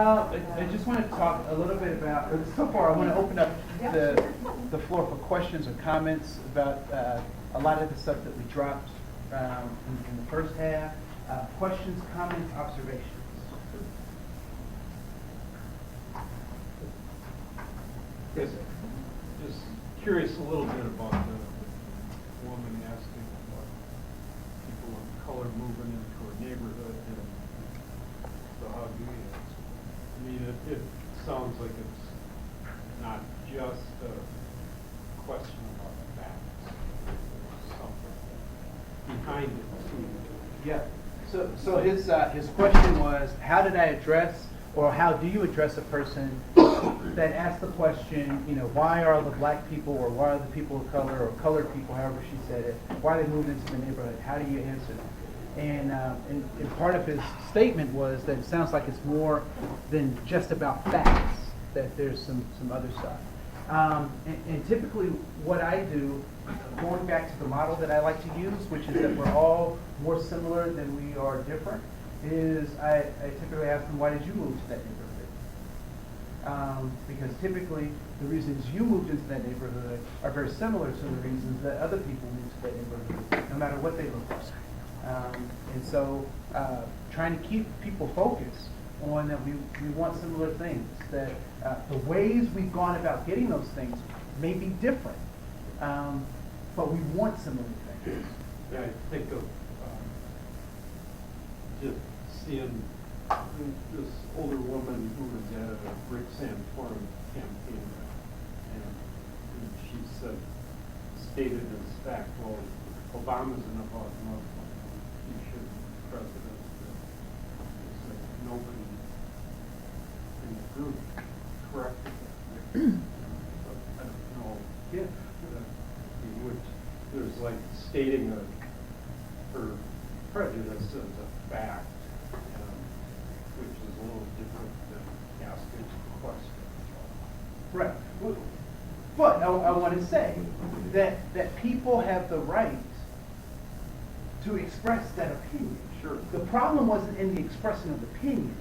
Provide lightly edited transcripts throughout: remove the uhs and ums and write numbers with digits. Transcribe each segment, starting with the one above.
I just want to talk a little bit about, so far I want to open up the floor for questions or comments about a lot of the stuff that we dropped in the first half. Questions, comments, observations. Yes, just curious a little bit about the woman asking about people of color moving into her neighborhood, and so how do you answer? I mean, it sounds like it's not just a question about facts, there's something behind it too. Yeah. So his question was, how did I address, or how do you address a person that asked the question, you know, why are the black people, or why are the people of color, or colored people, however she said it, why they moved into the neighborhood? How do you answer that? And part of his statement was that it sounds like it's more than just about facts, that there's some other stuff. And typically what I do, going back to the model that I like to use, which is that we're all more similar than we are different, is I typically ask them, why did you move to that neighborhood? Because typically the reasons you moved into that neighborhood are very similar to the reasons that other people moved to that neighborhood, no matter what they look like. And so trying to keep people focused on that we want similar things, that the ways we've gone about getting those things may be different, but we want similar things. Yeah, I think of just seeing this older woman who was at a Rick Santorum campaign, and she stated as fact, well, Obama's an about Muslim, he should be president. It's like nobody in the group corrected that. I don't know. Yeah. There's like stating her prejudice as a fact, which is a little different than asking a question. Right. But I want to say that people have the right to express that opinion. Sure. The problem wasn't in the expression of opinion.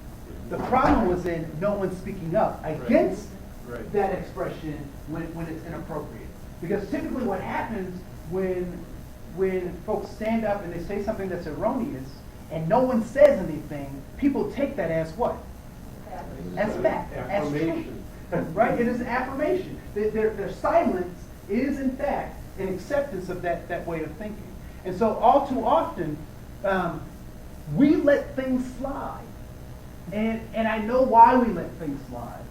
The problem was in no one speaking up against that expression when it's inappropriate. Because typically what happens when folks stand up and they say something that's erroneous and no one says anything, people take that as what? As fact. As truth. Right? It is an affirmation. Their silence is in fact an acceptance of that way of thinking. And so all too often, we let things slide. And I know why we let things slide.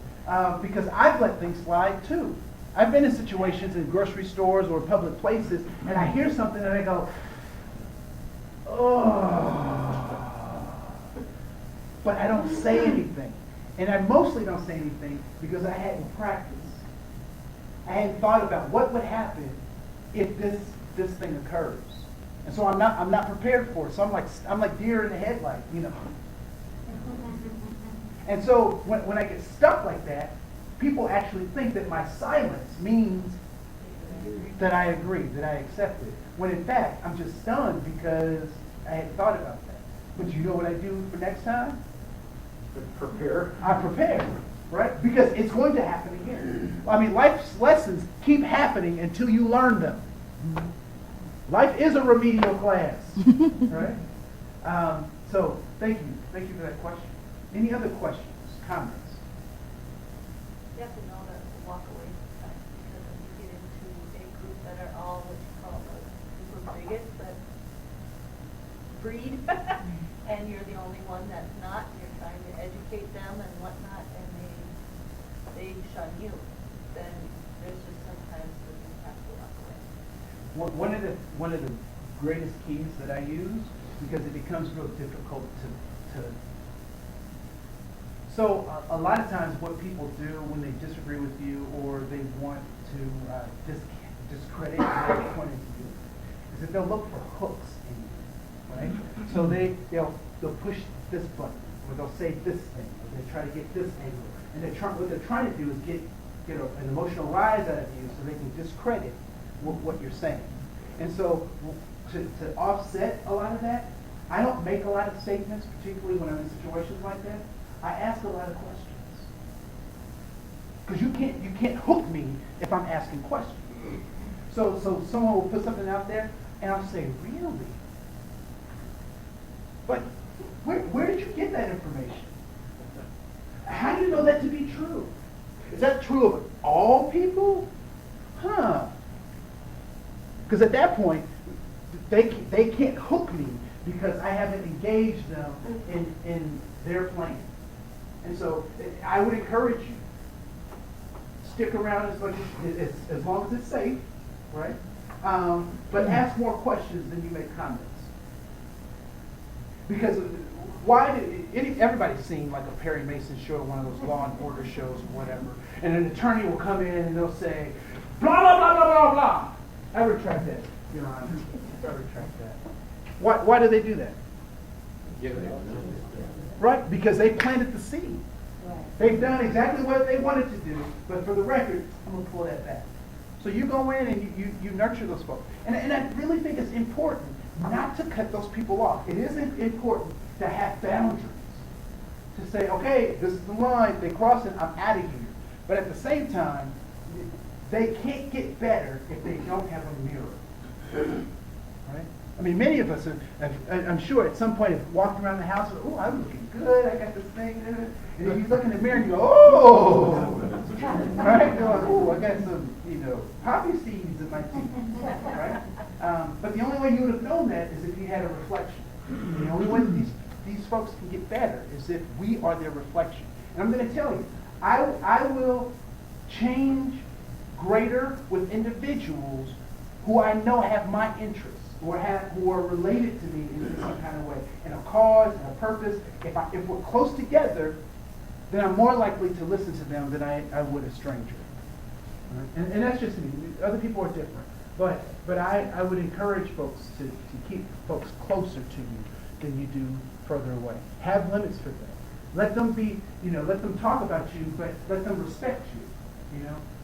Because I've let things slide too. I've been in situations in grocery stores or public places, and I hear something and I go, oh. But I don't say anything. And I mostly don't say anything because I hadn't practiced. I hadn't thought about what would happen if this thing occurs. And so I'm not prepared for it. So I'm like deer in the headlight, you know. And so when I get stuck like that, people actually think that my silence means that I agree, that I accept it. When in fact, I'm just stunned because I hadn't thought about that. But you know what I do for next time? Prepare. I prepare, right? Because it's going to happen again. I mean, life's lessons keep happening until you learn them. Life is a remedial class, right? So thank you for that question. Any other questions, comments? You have to know that to walk away from that, because if you get into a group that are all what you call the super bigots that breed, and you're the only one that's not, and you're trying to educate them and whatnot, and they shun you, then there's just sometimes that you have to walk away. One of the greatest keys that I use, because it becomes real difficult to so a lot of times what people do when they disagree with you or they want to discredit your point of view is that they'll look for hooks in you, right? So they'll push this button, or they'll say this thing, or they try to get this angle, and what they're trying to do is get an emotional rise out of you so they can discredit what you're saying. And so to offset a lot of that, I don't make a lot of statements, particularly when I'm in situations like that. I ask a lot of questions. Because you can't hook me if I'm asking questions. So someone will put something out there, and I'll say, really? But where did you get that information? How do you know that to be true? Is that true of all people? Huh. Because at that point, they can't hook me because I haven't engaged them in their plan. And so I would encourage you, stick around as long as it's safe, right? But ask more questions than you make comments. Because everybody's seen like a Perry Mason show, one of those Law and Order shows or whatever, and an attorney will come in and they'll say, blah, blah, blah, blah, blah, blah. I retract that, Your Honor. I retract that. Why do they do that? Right, because they planted the seed. They've done exactly what they wanted to do, but for the record, I'm going to pull that back. So you go in and you nurture those folks. And I really think it's important not to cut those people off. It is important to have boundaries. To say, okay, this is the line, they cross it, I'm out of here. But at the same time, they can't get better if they don't have a mirror. Right? I mean, many of us, I'm sure at some point have walked around the house and, oh, I'm looking good, I got this thing. And then you look in the mirror and you go, oh! Right? You're like, oh, I got some, poppy seeds in my teeth. Right? But the only way you would have known that is if you had a reflection. The only way these folks can get better is if we are their reflection. And I'm going to tell you, I will change greater with individuals who I know have my interests, who are related to me in some kind of way, in a cause, in a purpose. If we're close together, then I'm more likely to listen to them than I would a stranger. Right? And that's just me. Other people are different. But I would encourage folks to keep folks closer to you than you do further away. Have limits for them. Let them be, let them talk about you, but let them respect you.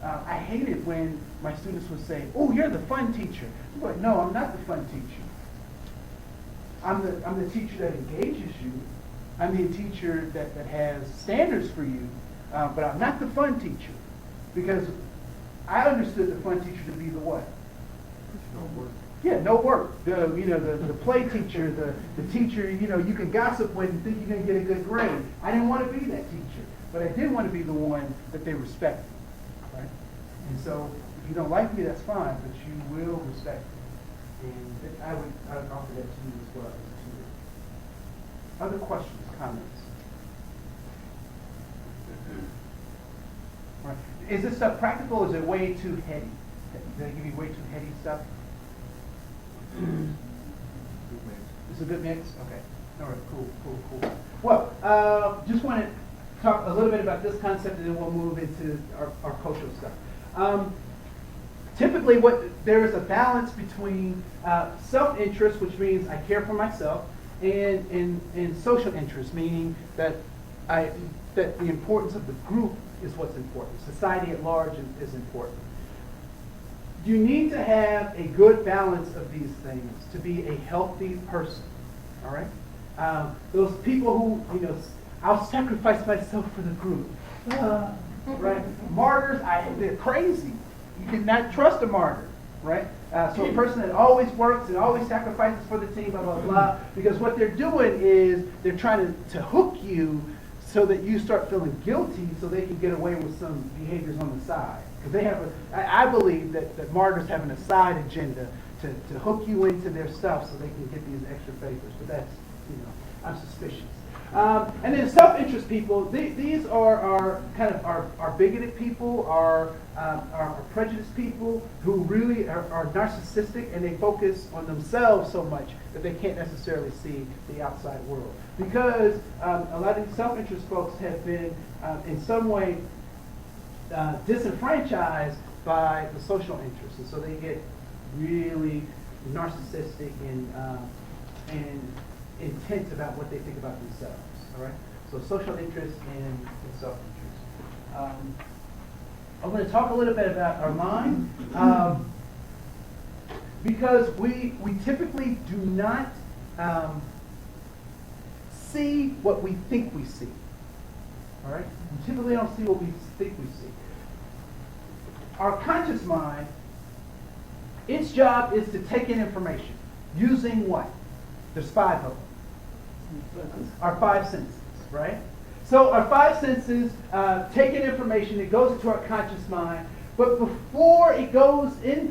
I hated when my students would say, "Oh, you're the fun teacher." I'm like, no, I'm not the fun teacher. I'm the teacher that engages you. I'm the teacher that has standards for you, but I'm not the fun teacher, because I understood the fun teacher to be the what? No work. Yeah, no work. The play teacher, the teacher, you can gossip with and think you're going to get a good grade. I didn't want to be that teacher, but I did want to be the one that they respect. Right? And so, if you don't like me, that's fine, but you will respect me. And I would offer that to you as well as a tutor. Other questions, comments? Right. Is this stuff practical, or is it way too heady? Did I give you way too heady stuff? It's a good mix? Okay. All right, cool. Well, just want to talk a little bit about this concept, and then we'll move into our cultural stuff. Typically, there is a balance between self-interest, which means I care for myself, and social interest, meaning that the importance of the group is what's important. Society at large is important. You need to have a good balance of these things to be a healthy person. All right? Those people who, I'll sacrifice myself for the group. Right? Martyrs, they're crazy. You cannot trust a martyr. Right? So a person that always works and always sacrifices for the team, blah, blah, blah. Because what they're doing is they're trying to hook you so that you start feeling guilty so they can get away with some behaviors on the side. Because they have I believe that martyrs have a side agenda to hook you into their stuff so they can get these extra favors. But that's, I'm suspicious. And then self-interest people, these are kind of our bigoted people, our prejudiced people who really are narcissistic, and they focus on themselves so much that they can't necessarily see the outside world. Because a lot of these self-interest folks have been in some way disenfranchised by the social interests, and so they get really narcissistic and intense about what they think about themselves. All right. So social interest and self-interest. I'm going to talk a little bit about our mind because we typically do not see what we think we see. All right? We typically don't see what we think we see. Our conscious mind, its job is to take in information. Using what? There's 5 of them. Our 5 senses, right? So our 5 senses take in information. It goes into our conscious mind. But before it goes it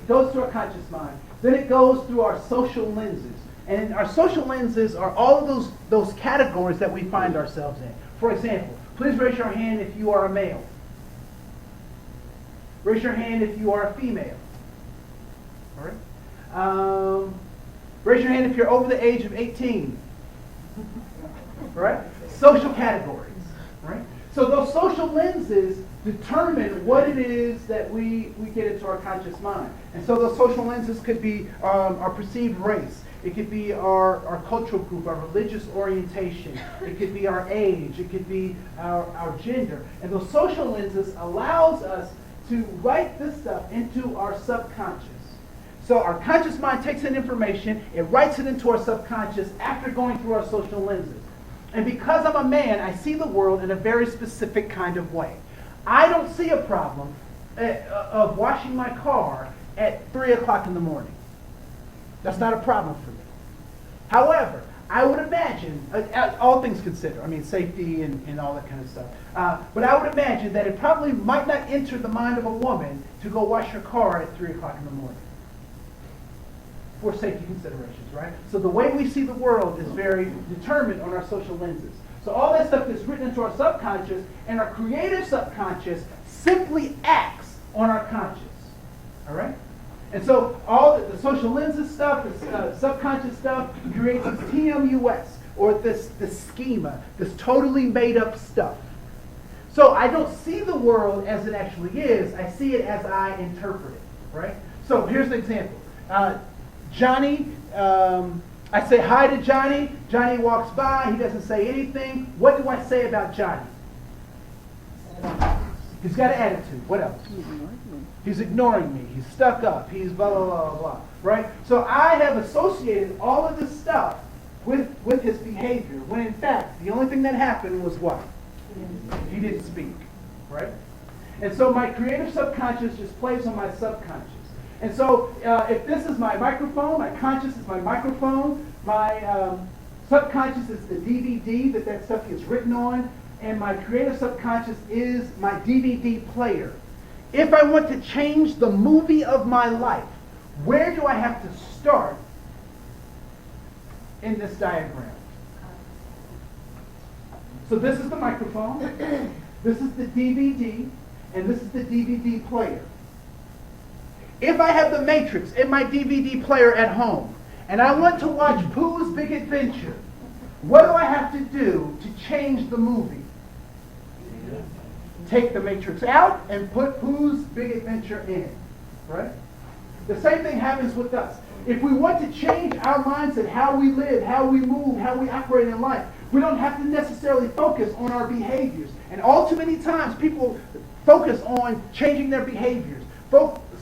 goes to our conscious mind. Then it goes through our social lenses. And our social lenses are all of those categories that we find ourselves in. For example, please raise your hand if you are a male. Raise your hand if you are a female. All right? Raise your hand if you're over the age of 18. All right? Social categories. Right? So those social lenses determine what it is that we get into our conscious mind. And so those social lenses could be our perceived race. It could be our cultural group, our religious orientation. It could be our age. It could be our gender. And those social lenses allows us to write this stuff into our subconscious. So our conscious mind takes in information, it writes it into our subconscious after going through our social lenses. And because I'm a man, I see the world in a very specific kind of way. I don't see a problem of washing my car at 3 o'clock in the morning. That's not a problem for me. However, I would imagine, all things considered, I mean safety and all that kind of stuff, but I would imagine that it probably might not enter the mind of a woman to go wash her car at 3 o'clock in the morning. For safety considerations, right? So the way we see the world is very determined on our social lenses. So all that stuff is written into our subconscious, and our creative subconscious simply acts on our conscious. All right? And so all the social lenses stuff, this subconscious stuff, creates this TMUS, or this schema, this totally made up stuff. So I don't see the world as it actually is. I see it as I interpret it. Right? So here's an example. Johnny, I say hi to Johnny. Johnny walks by. He doesn't say anything. What do I say about Johnny? He's got an attitude. What else? He's ignoring me. He's stuck up. He's blah, blah, blah, blah. Right? So I have associated all of this stuff with his behavior, when in fact, the only thing that happened was what? He didn't speak. Right? And so my creative subconscious just plays on my subconscious. And so if this is my microphone, my conscious is my microphone, my subconscious is the DVD that stuff gets written on, and my creative subconscious is my DVD player. If I want to change the movie of my life, where do I have to start in this diagram? So this is the microphone, this is the DVD, and this is the DVD player. If I have The Matrix in my DVD player at home, and I want to watch Pooh's Big Adventure, what do I have to do to change the movie? Take The Matrix out and put Pooh's Big Adventure in. Right? The same thing happens with us. If we want to change our mindset, how we live, how we move, how we operate in life, we don't have to necessarily focus on our behaviors. And all too many times people focus on changing their behaviors.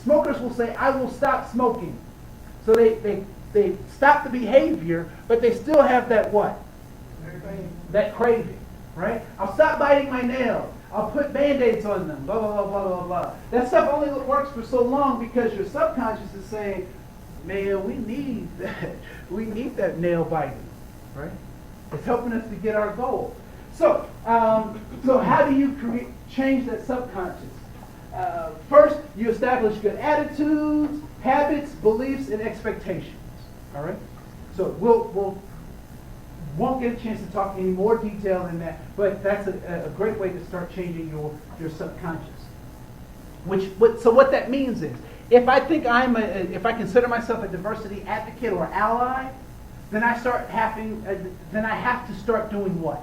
Smokers will say, I will stop smoking. So they stop the behavior, but they still have that what? That craving, right? I'll stop biting my nails. I'll put Band-Aids on them, blah, blah, blah, blah, blah, blah. That stuff only works for so long because your subconscious is saying, man, we need that. We need that nail biting, right? It's helping us to get our goal. So how do you change that subconscious? First, you establish good attitudes, habits, beliefs, and expectations. All right? So won't get a chance to talk any more detail than that, but that's a great way to start changing your subconscious. So what that means is, if I think if I consider myself a diversity advocate or ally, then I have to start doing what?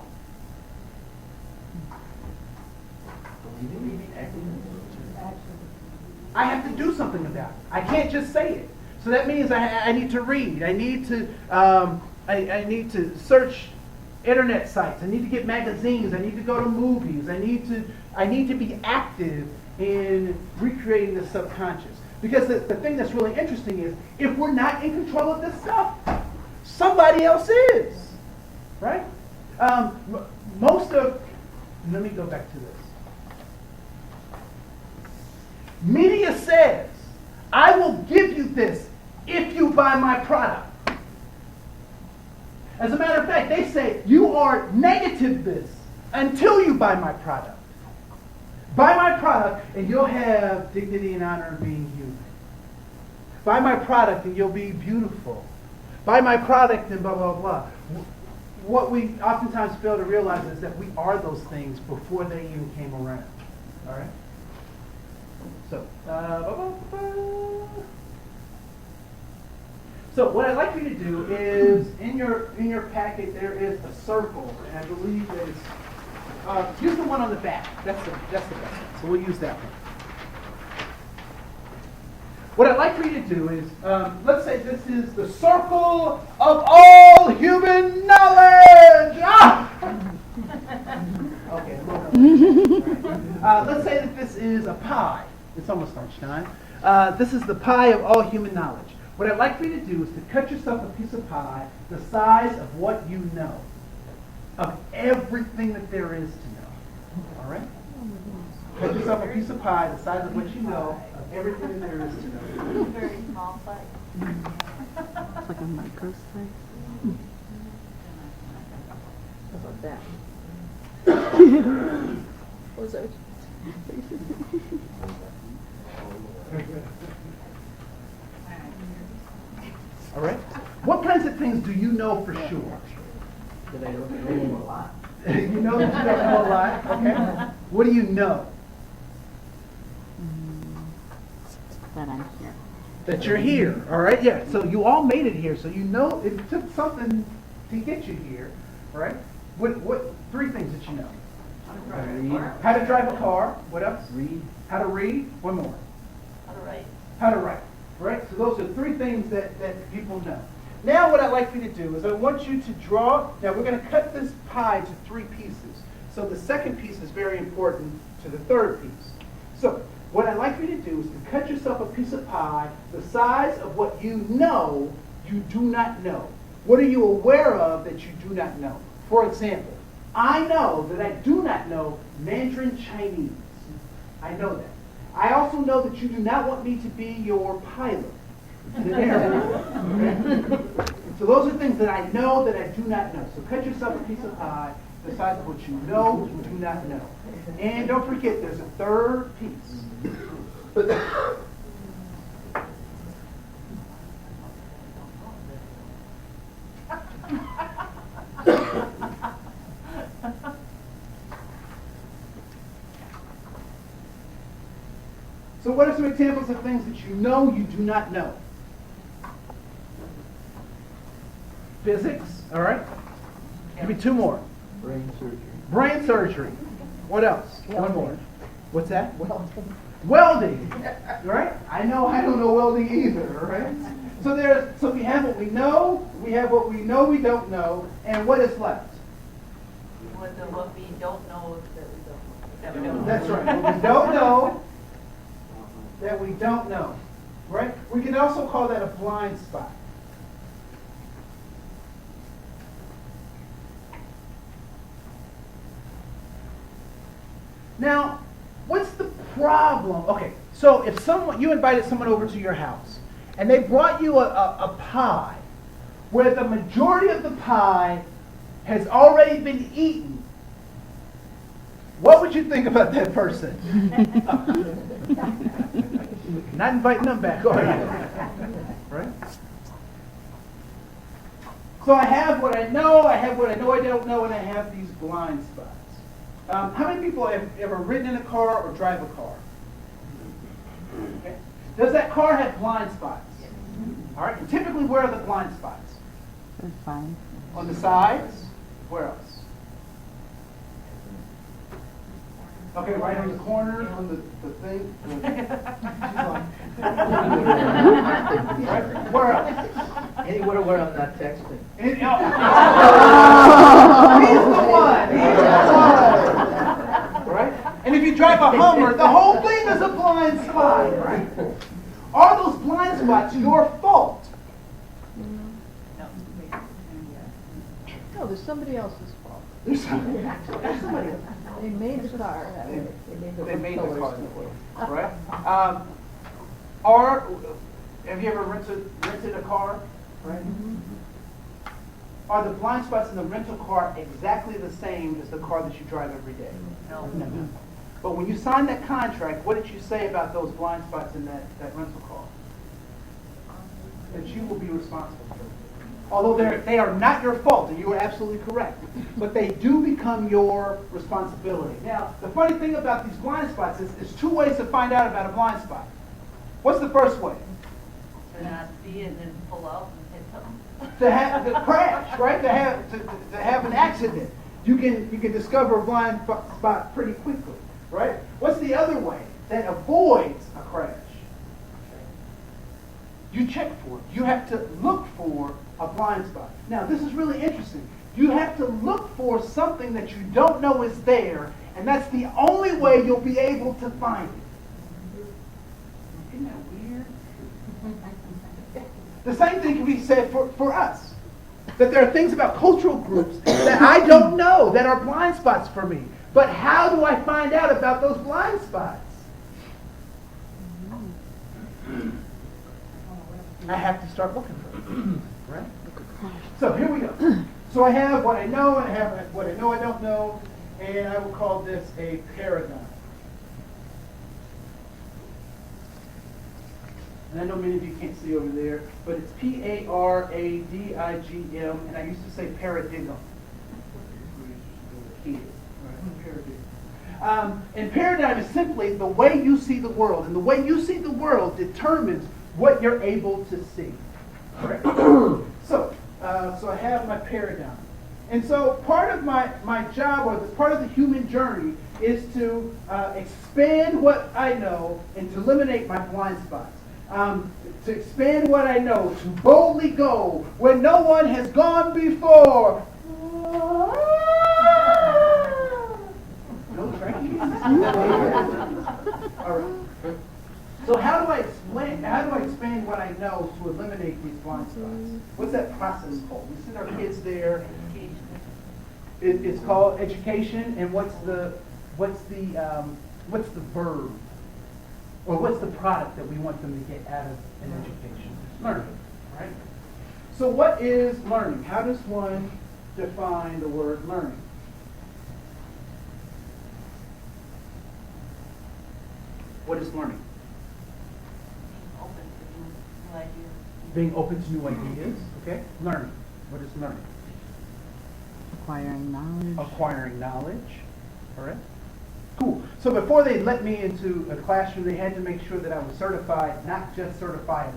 I have to do something about it. I can't just say it. So that means I need to read. I need to search internet sites. I need to get magazines. I need to go to movies. I need to be active in recreating the subconscious. Because the thing that's really interesting is, if we're not in control of this stuff, somebody else is, right? let me go back to this. Media says, I will give you this if you buy my product. As a matter of fact, they say you are negative this until you buy my product. Buy my product and you'll have dignity and honor of being human. Buy my product and you'll be beautiful. Buy my product and blah, blah, blah. What we oftentimes fail to realize is that we are those things before they even came around. All right? So what I'd like you to do is, in your packet there is a circle, and I believe that it's, use the one on the back. That's the best one. So we'll use that one. What I'd like for you to do is, let's say this is the circle of all human knowledge. Ah! Okay. Let's say that this is a pie. It's almost lunchtime. This is the pie of all human knowledge. What I'd like for you to do is to cut yourself a piece of pie the size of what you know, of everything that there is to know. All right? Cut yourself a piece of pie the size of what you know, of everything that there is to know. Very small size. It's like a micro size. How about that? What was that? All right? What kinds of things do you know for sure? Did I look at it a lot? You know that you don't know a lot? Okay. What do you know? That I'm here. That you're here. All right? Yeah. So you all made it here. So you know it took something to get you here. All right? What three things that you know? How to drive a car. What else? Read. How to read. One more. How to write. How to write. Right? So those are three things that people know. Now what I'd like for you to do is I want you to draw. Now we're going to cut this pie to three pieces. So the second piece is very important to the third piece. So what I'd like for you to do is to cut yourself a piece of pie the size of what you know you do not know. What are you aware of that you do not know? For example, I know that I do not know Mandarin Chinese. I know that. I also know that you do not want me to be your pilot. So those are things that I know that I do not know. So cut yourself a piece of pie the size of what you know you do not know. And don't forget, there's a third piece. So what are some examples of things that you know you do not know? Physics, all right? Give me two more. Brain surgery. Brain surgery. What else? One more. What's that? Welding. Welding. All right? I don't know welding either, all right? So we have what we know, we have what we know we don't know, and what is left? What we don't know that we don't know. That's right. What we don't know that we don't know. Right? We can also call that a blind spot. Now, what's the problem? Okay, so if you invited someone over to your house and they brought you a pie where the majority of the pie has already been eaten, what would you think about that person? Not inviting them back, are you? Right? So I have what I know, I have what I know I don't know, and I have these blind spots. How many people have ever ridden in a car or drive a car? Okay. Does that car have blind spots? All right. And typically, where are the blind spots? They're fine. On the sides? Where else? Okay, right on the corners, on the thing. Right? Where else? Anywhere where I'm not texting. He's the one. He's the one. Right? And if you drive a Hummer, the whole thing is a blind spot. Right? Are those blind spots your fault? No, there's somebody else's fault. There's somebody, actually, there's somebody. They made the car that way. They made the colors car that that way. way, right? Have you ever rented a car, right? Are the blind spots in the rental car exactly the same as the car that you drive every day? No. No. But when you signed that contract, what did you say about those blind spots in that rental car? That you will be responsible for them. Although they are not your fault, and you are absolutely correct. But they do become your responsibility. Now, the funny thing about these blind spots is there's two ways to find out about a blind spot. What's the first way? To not see and then pull out and hit something. To have the crash, right? To have an accident. You can discover a blind spot pretty quickly, right? What's the other way that avoids a crash? You check for it. You have to look for a blind spot. Now, this is really interesting. You have to look for something that you don't know is there, and that's the only way you'll be able to find it. Isn't that weird? The same thing can be said for us. That there are things about cultural groups that I don't know that are blind spots for me. But how do I find out about those blind spots? I have to start looking for them. Right? So here we go. So I have what I know, and I have what I know I don't know, and I will call this a paradigm. And I know many of you can't see over there, but it's Paradigm, and I used to say paradigm. And paradigm is simply the way you see the world, and the way you see the world determines what you're able to see. Correct? So I have my paradigm. And so part of my job, or part of the human journey, is to expand what I know and to eliminate my blind spots. To expand what I know, to boldly go where no one has gone before. No tracking. All right. So how do I expand what I know to eliminate these blind spots? What's that process called? We send our kids there. It's called education, and what's the verb? Or what's the product that we want them to get out of an education? Learning, right? So what is learning? How does one define the word learning? What is learning? Open to new ideas. Being open to new ideas, okay? Learning. What is learning? Acquiring knowledge. Acquiring knowledge, all right? Cool. So before they let me into a classroom, they had to make sure that I was certified, not just certifiable.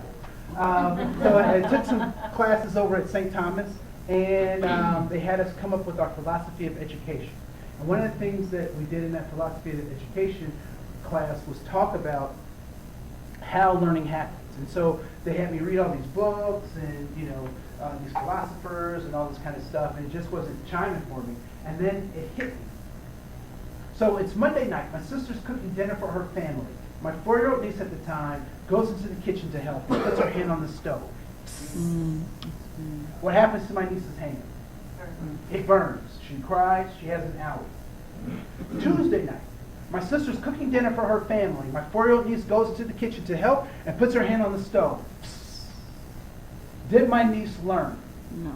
So I took some classes over at St. Thomas, and they had us come up with our philosophy of education. And one of the things that we did in that philosophy of education class was talk about how learning happens. And so they had me read all these books and, these philosophers and all this kind of stuff, and it just wasn't chiming for me. And then it hit me. So it's Monday night. My sister's cooking dinner for her family. My 4-year-old niece at the time goes into the kitchen to help, puts her hand on the stove. What happens to my niece's hand? It burns. She cries. She has an allergy. Tuesday night. My sister's cooking dinner for her family. My 4-year-old niece goes into the kitchen to help and puts her hand on the stove. Did my niece learn? No.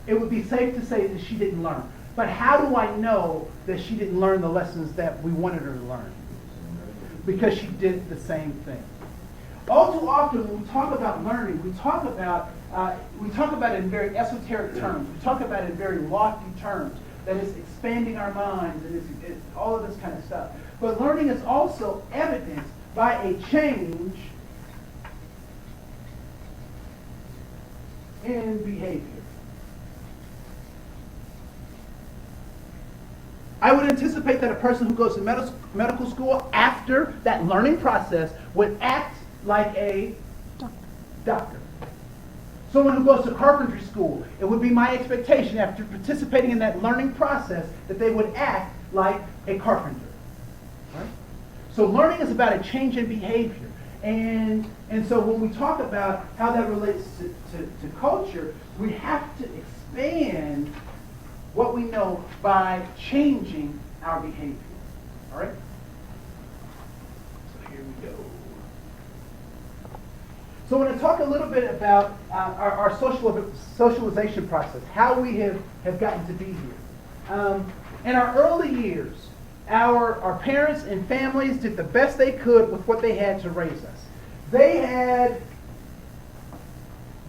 It would be safe to say that she didn't learn. But how do I know that she didn't learn the lessons that we wanted her to learn? Because she did the same thing. All too often when we talk about learning, we talk about it in very esoteric terms. We talk about it in very lofty terms. That is expanding our minds and it's all of this kind of stuff. But learning is also evidenced by a change in behavior. I would anticipate that a person who goes to medical school after that learning process would act like a doctor. Someone who goes to carpentry school, it would be my expectation after participating in that learning process that they would act like a carpenter. Right? So learning is about a change in behavior. And so when we talk about how that relates to culture, we have to expand what we know by changing our behavior. All right? So here we go. So I want to talk a little bit about our socialization process, how we have gotten to be here. In our early years, our parents and families did the best they could with what they had to raise us. They had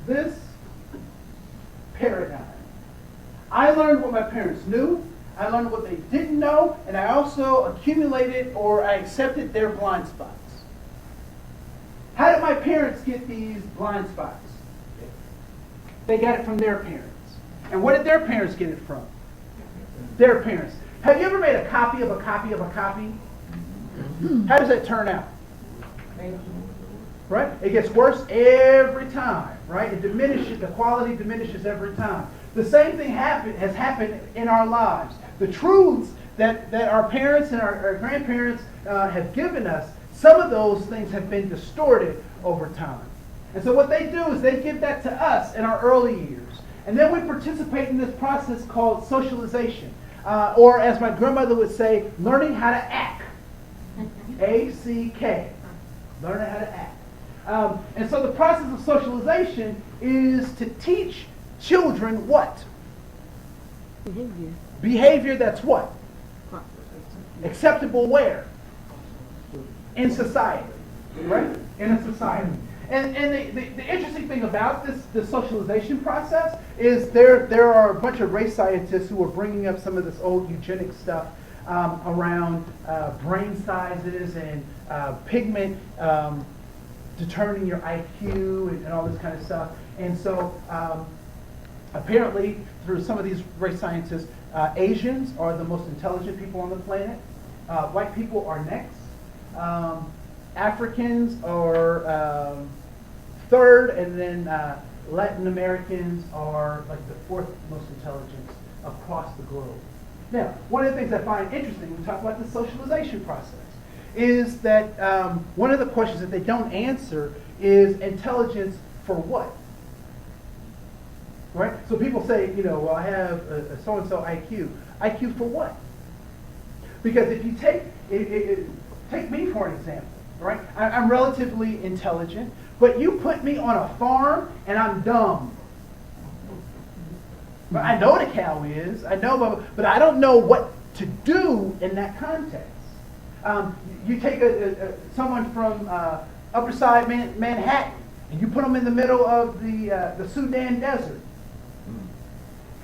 this paradigm. I learned what my parents knew, I learned what they didn't know, and I also accumulated or I accepted their blind spots. How did my parents get these blind spots? They got it from their parents. And what did their parents get it from? Their parents. Have you ever made a copy of a copy of a copy? How does that turn out? Right? It gets worse every time, right? It diminishes, the quality diminishes every time. The same thing has happened in our lives. The truths that our parents and our grandparents have given us, some of those things have been distorted over time. And so what they do is they give that to us in our early years. And then we participate in this process called socialization. Or as my grandmother would say, learning how to act. A-C-K. Learning how to act. And so the process of socialization is to teach children what? Behavior. Behavior that's what? Acceptable where? In society. Right? In a society. And the interesting thing about this socialization process is there are a bunch of race scientists who are bringing up some of this old eugenic stuff around brain sizes and pigment determining your IQ and all this kind of stuff. And so apparently through some of these race scientists, Asians are the most intelligent people on the planet. White people are next. Africans are third, and then Latin Americans are like the fourth most intelligent across the globe. Now, one of the things I find interesting when we talk about the socialization process is that one of the questions that they don't answer is intelligence for what? Right? So people say, well, I have a so-and-so IQ. IQ for what? Because if you take me for an example, right? I'm relatively intelligent, but you put me on a farm and I'm dumb. But I know what a cow is, but I don't know what to do in that context. You take someone from Upper Side Manhattan and you put them in the middle of the Sudan desert.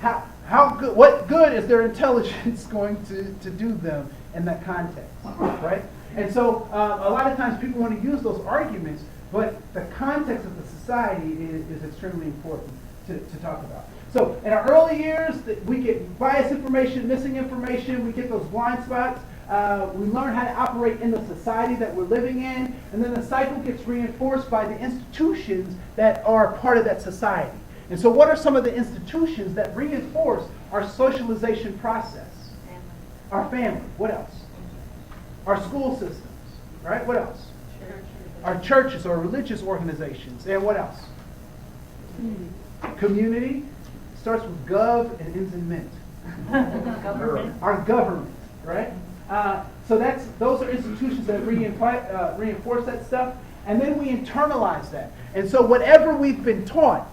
What good is their intelligence going to do them in that context, right? And so a lot of times people want to use those arguments, but the context of the society is extremely important to talk about. So in our early years, we get biased information, missing information, we get those blind spots. We learn how to operate in the society that we're living in, and then the cycle gets reinforced by the institutions that are part of that society. And so what are some of the institutions that reinforce our socialization process? Family. Our family. What else? Our school systems. Right? What else? Church. Our churches or religious organizations. And what else? Community. Starts with gov and ends in mint. Government. Our government. Right? So those are institutions that reinforce that stuff. And then we internalize that. And so whatever we've been taught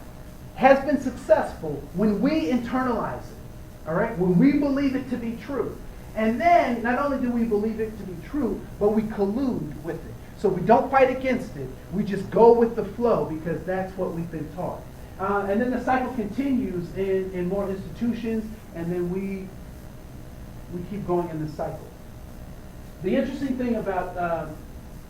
has been successful when we internalize it, all right? When we believe it to be true. And then, not only do we believe it to be true, but we collude with it. So we don't fight against it. We just go with the flow because that's what we've been taught. And then the cycle continues in more institutions, and then we keep going in the cycle. The interesting thing about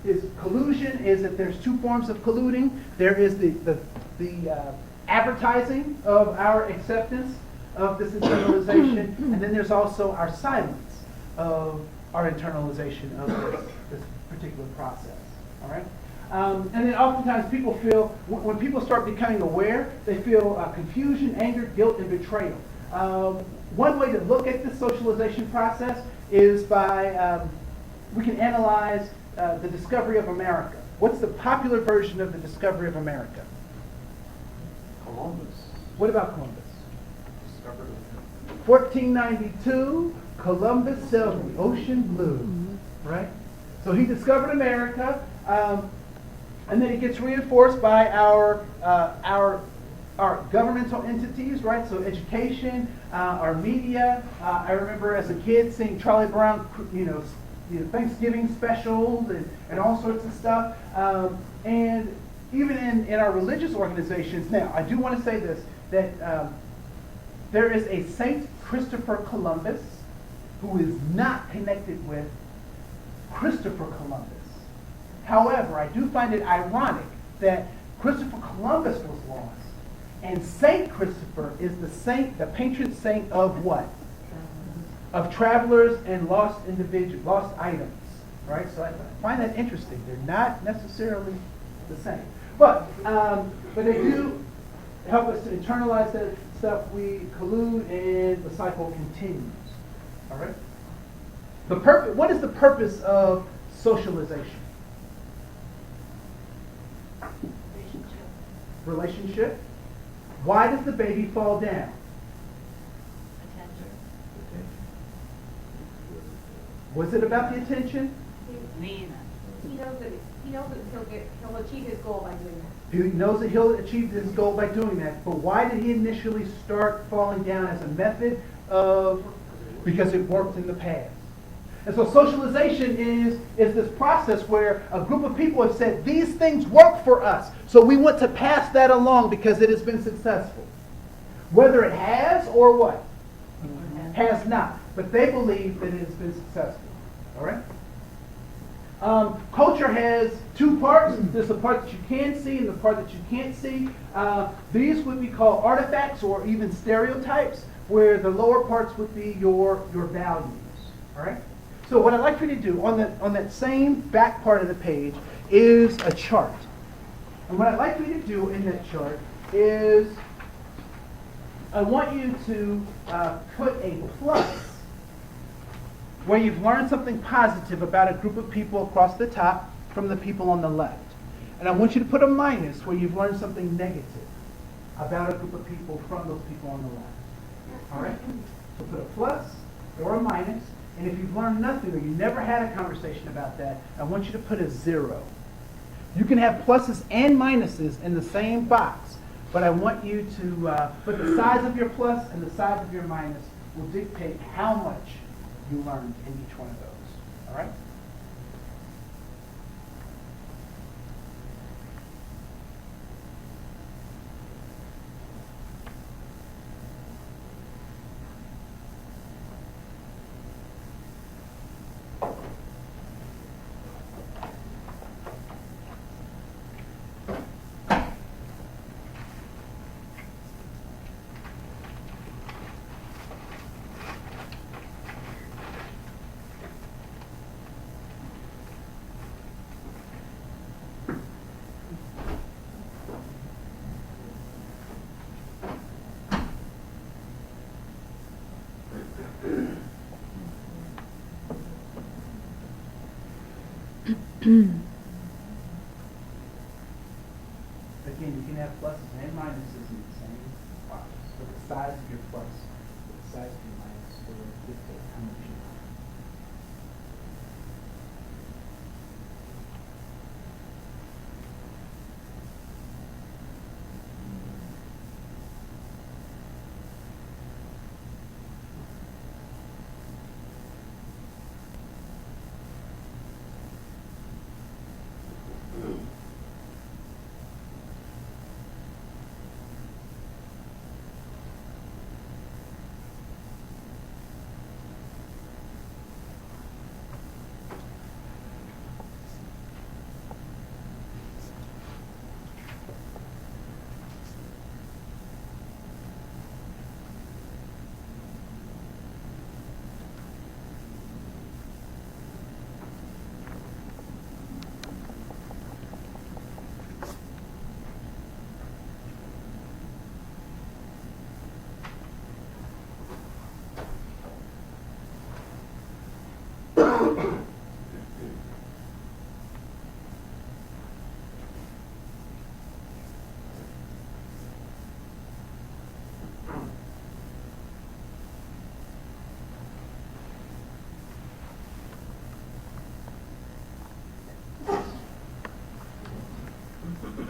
is collusion is that there's two forms of colluding. There is the advertising of our acceptance of this internalization, and then there's also our silence of our internalization of this particular process. All right? And then oftentimes people feel, when people start becoming aware, they feel confusion, anger, guilt, and betrayal. One way to look at this socialization process is by, we can analyze the discovery of America. What's the popular version of the discovery of America? Columbus What about Columbus? discovered 1492, Columbus sailed the ocean blue, right? So he discovered America, and then it gets reinforced by our governmental entities, right? So education, our media. I remember as a kid seeing Charlie Brown, Thanksgiving specials and all sorts of stuff. And even in our religious organizations. Now, I do want to say this, that there is a Saint Christopher Columbus who is not connected with Christopher Columbus. However, I do find it ironic that Christopher Columbus was lost, and Saint Christopher is the patron saint of what? Of travelers and lost items, right? So I find that interesting. They're not necessarily the same, but they do help us to internalize that stuff. We collude, and the cycle continues. All right. What is the purpose of socialization? Relationship. Why does the baby fall down? Attention. Was it about the attention? Nina. He knows that he'll achieve his goal by doing that. He knows that he'll achieve his goal by doing that. But why did he initially start falling down as a method of? Because it worked in the past. And so socialization is this process where a group of people have said, these things work for us. So we want to pass that along because it has been successful. Whether it has or what? Has not. But they believe that it has been successful. All right? Culture has two parts. There's the part that you can see and the part that you can't see. These would be called artifacts or even stereotypes, where the lower parts would be your values. All right? So what I'd like for you to do on that same back part of the page is a chart. And what I'd like for you to do in that chart is I want you to put a plus where you've learned something positive about a group of people across the top from the people on the left. And I want you to put a minus where you've learned something negative about a group of people from those people on the left. All right? So put a plus or a minus. And if you've learned nothing or you never had a conversation about that, I want you to put a 0. You can have pluses and minuses in the same box, but I want you to put the size of your plus and the size of your minus will dictate how much you learned in each one of those. All right? Again, you can have pluses and minuses in the same box, but the size of your plus, the size of your minus will dictate how much you learn.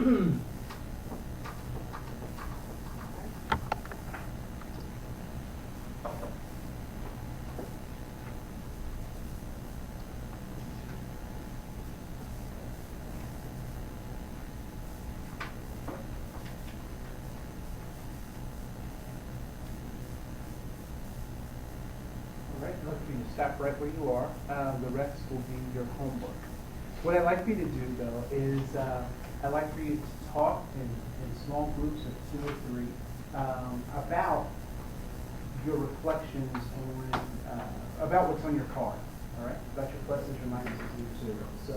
All right, I'd like for you to stop right where you are. The rest will be your homework. What I'd like for you to do, though, is I'd like for you to talk in small groups of 2 or 3 about your reflections on about what's on your card. All right, about your pluses, your minuses, and your zeros. So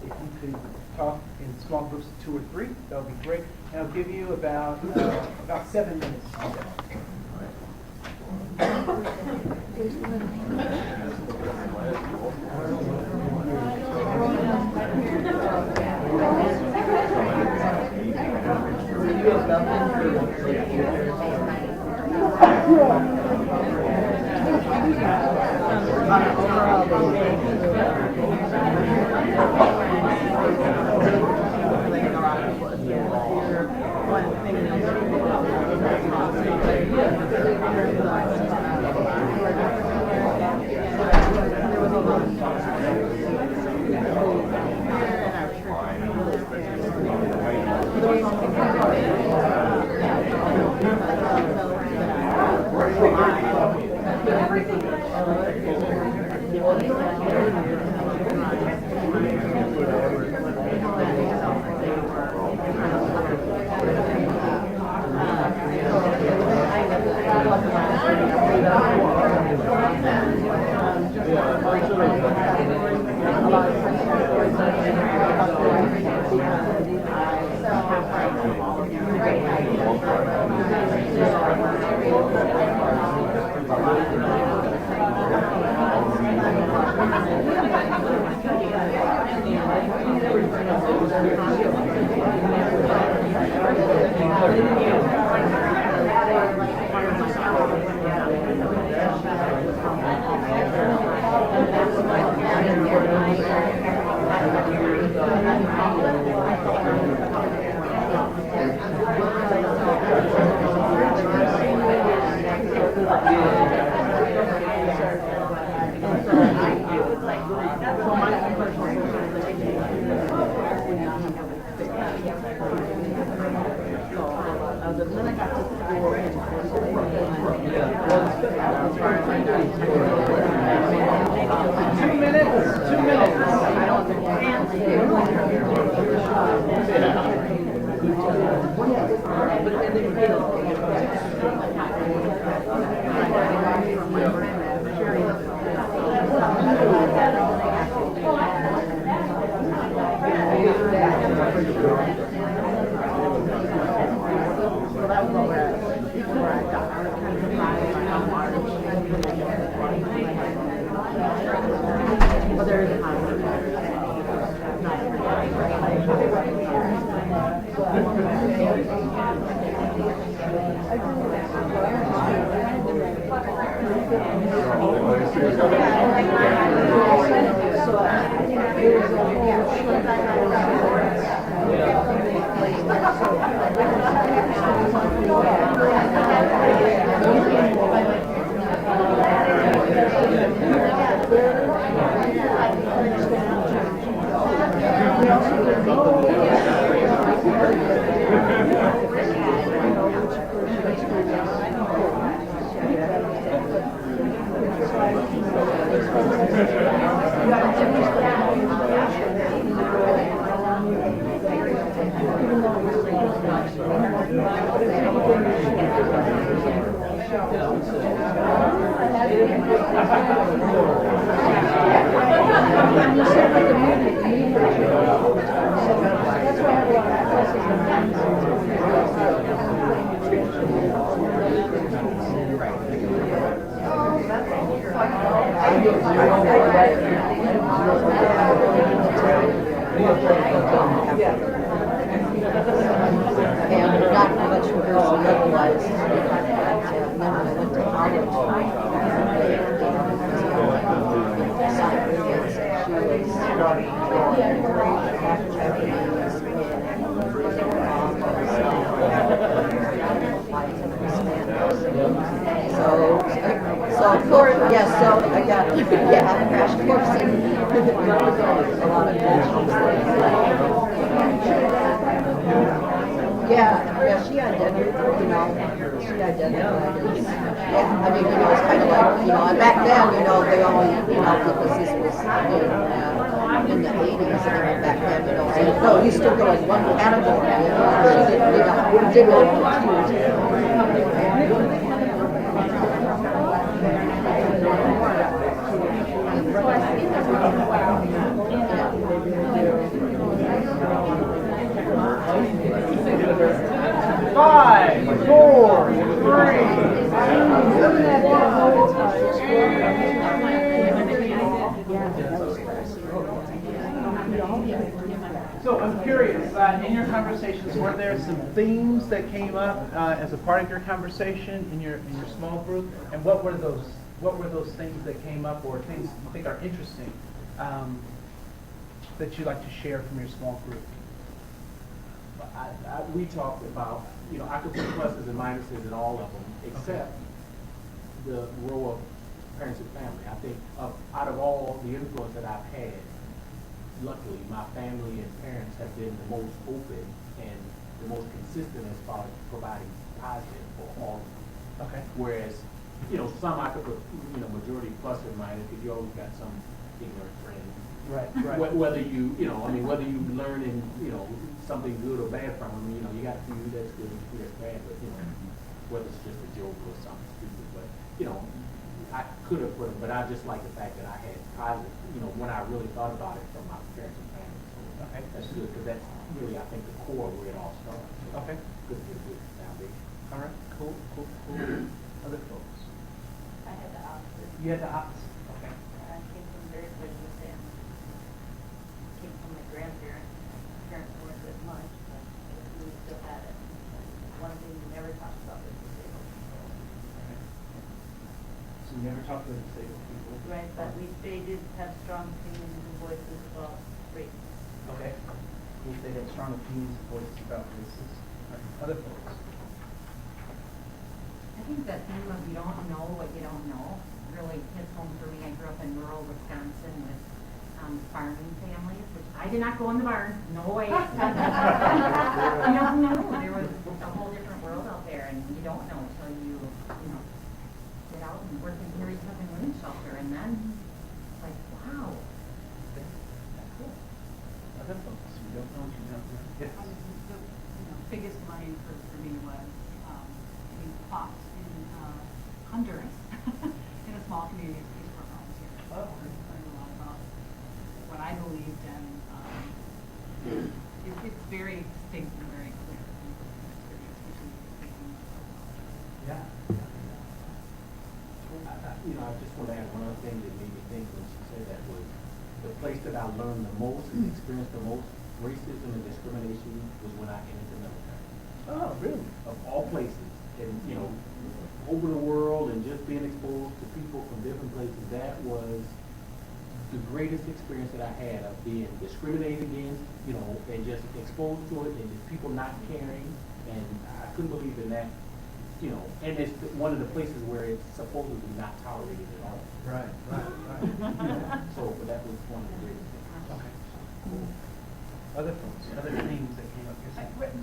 if you could talk in small groups of 2 or 3, that would be great. And I'll give you about 7 minutes. So of course, yes, so I got, yeah, crash course. A lot of yeah, she identified, she identified as, yeah, I mean, it's kind of like, and back then, they only, because this was in the 80s, and back then, so, no, you still go in one category, she didn't, didn't confuse. Five, four, three. So I'm curious, in your conversations, were there some themes that came up as a part of your conversation in your small group? And what were those? What were those things that came up, or things you think are interesting that you'd like to share from your small group? We talked about, I could put pluses and minuses in all of them, except the role of parents and family. I think out of all the influence that I've had, luckily my family and parents have been the most open and the most consistent as far as providing positive for all of them. Okay. Whereas, some I could put, majority plus or minus, because you always got some ignorant friend. Right. Whether you, whether you learn in, something good or bad from them, you got a few that's good and a few that's bad, but, whether it's just a joke or something stupid, but, I could have put them, but I just like the fact that I had positive, when I really thought about it from my parents and family. So Okay. that's good, because that's really, I think, the core of where it all starts. So Okay. Good foundation. All right. Cool. Other folks? I had the opposite. You had the opposite. Okay. I came from very good with them. Came from my grandparents. Parents weren't as much, but we still had it. One thing we never talked about was disabled people. So you never talked to the disabled people? Right, but they did have strong opinions and voices about race. Okay. They had strong opinions and voices about races. All right. Other folks? I think that theme of you don't know what you don't know really hits home for me. I grew up in rural Wisconsin with farming families, which I did not go in the barn. No way. No, there was a whole different world out there, and you don't know until you get out and work in Harry Tuck and Women's Shelter, and then it's like, wow. Cool. Other folks? You don't know what you don't know. Yes. The biggest learning for me was being taught in Honduras in a small community of peace corps volunteers. Oh. I learned a lot about what I believed, and it's very distinct and very clear from the experience between Yeah. I just want to add one other thing that made me think when she said that was the place that I learned the most and experienced the most racism and discrimination was when I entered the military. Oh, really? Of all places, and over the world, and just being exposed to people from different places, that was the greatest experience that I had of being discriminated against, and just exposed to it, and just people not caring, and I couldn't believe in that. And it's one of the places where it's supposedly not tolerated at all. Right. So, but that was one of the greatest things. Okay. Cool. Other folks? Other themes that came up?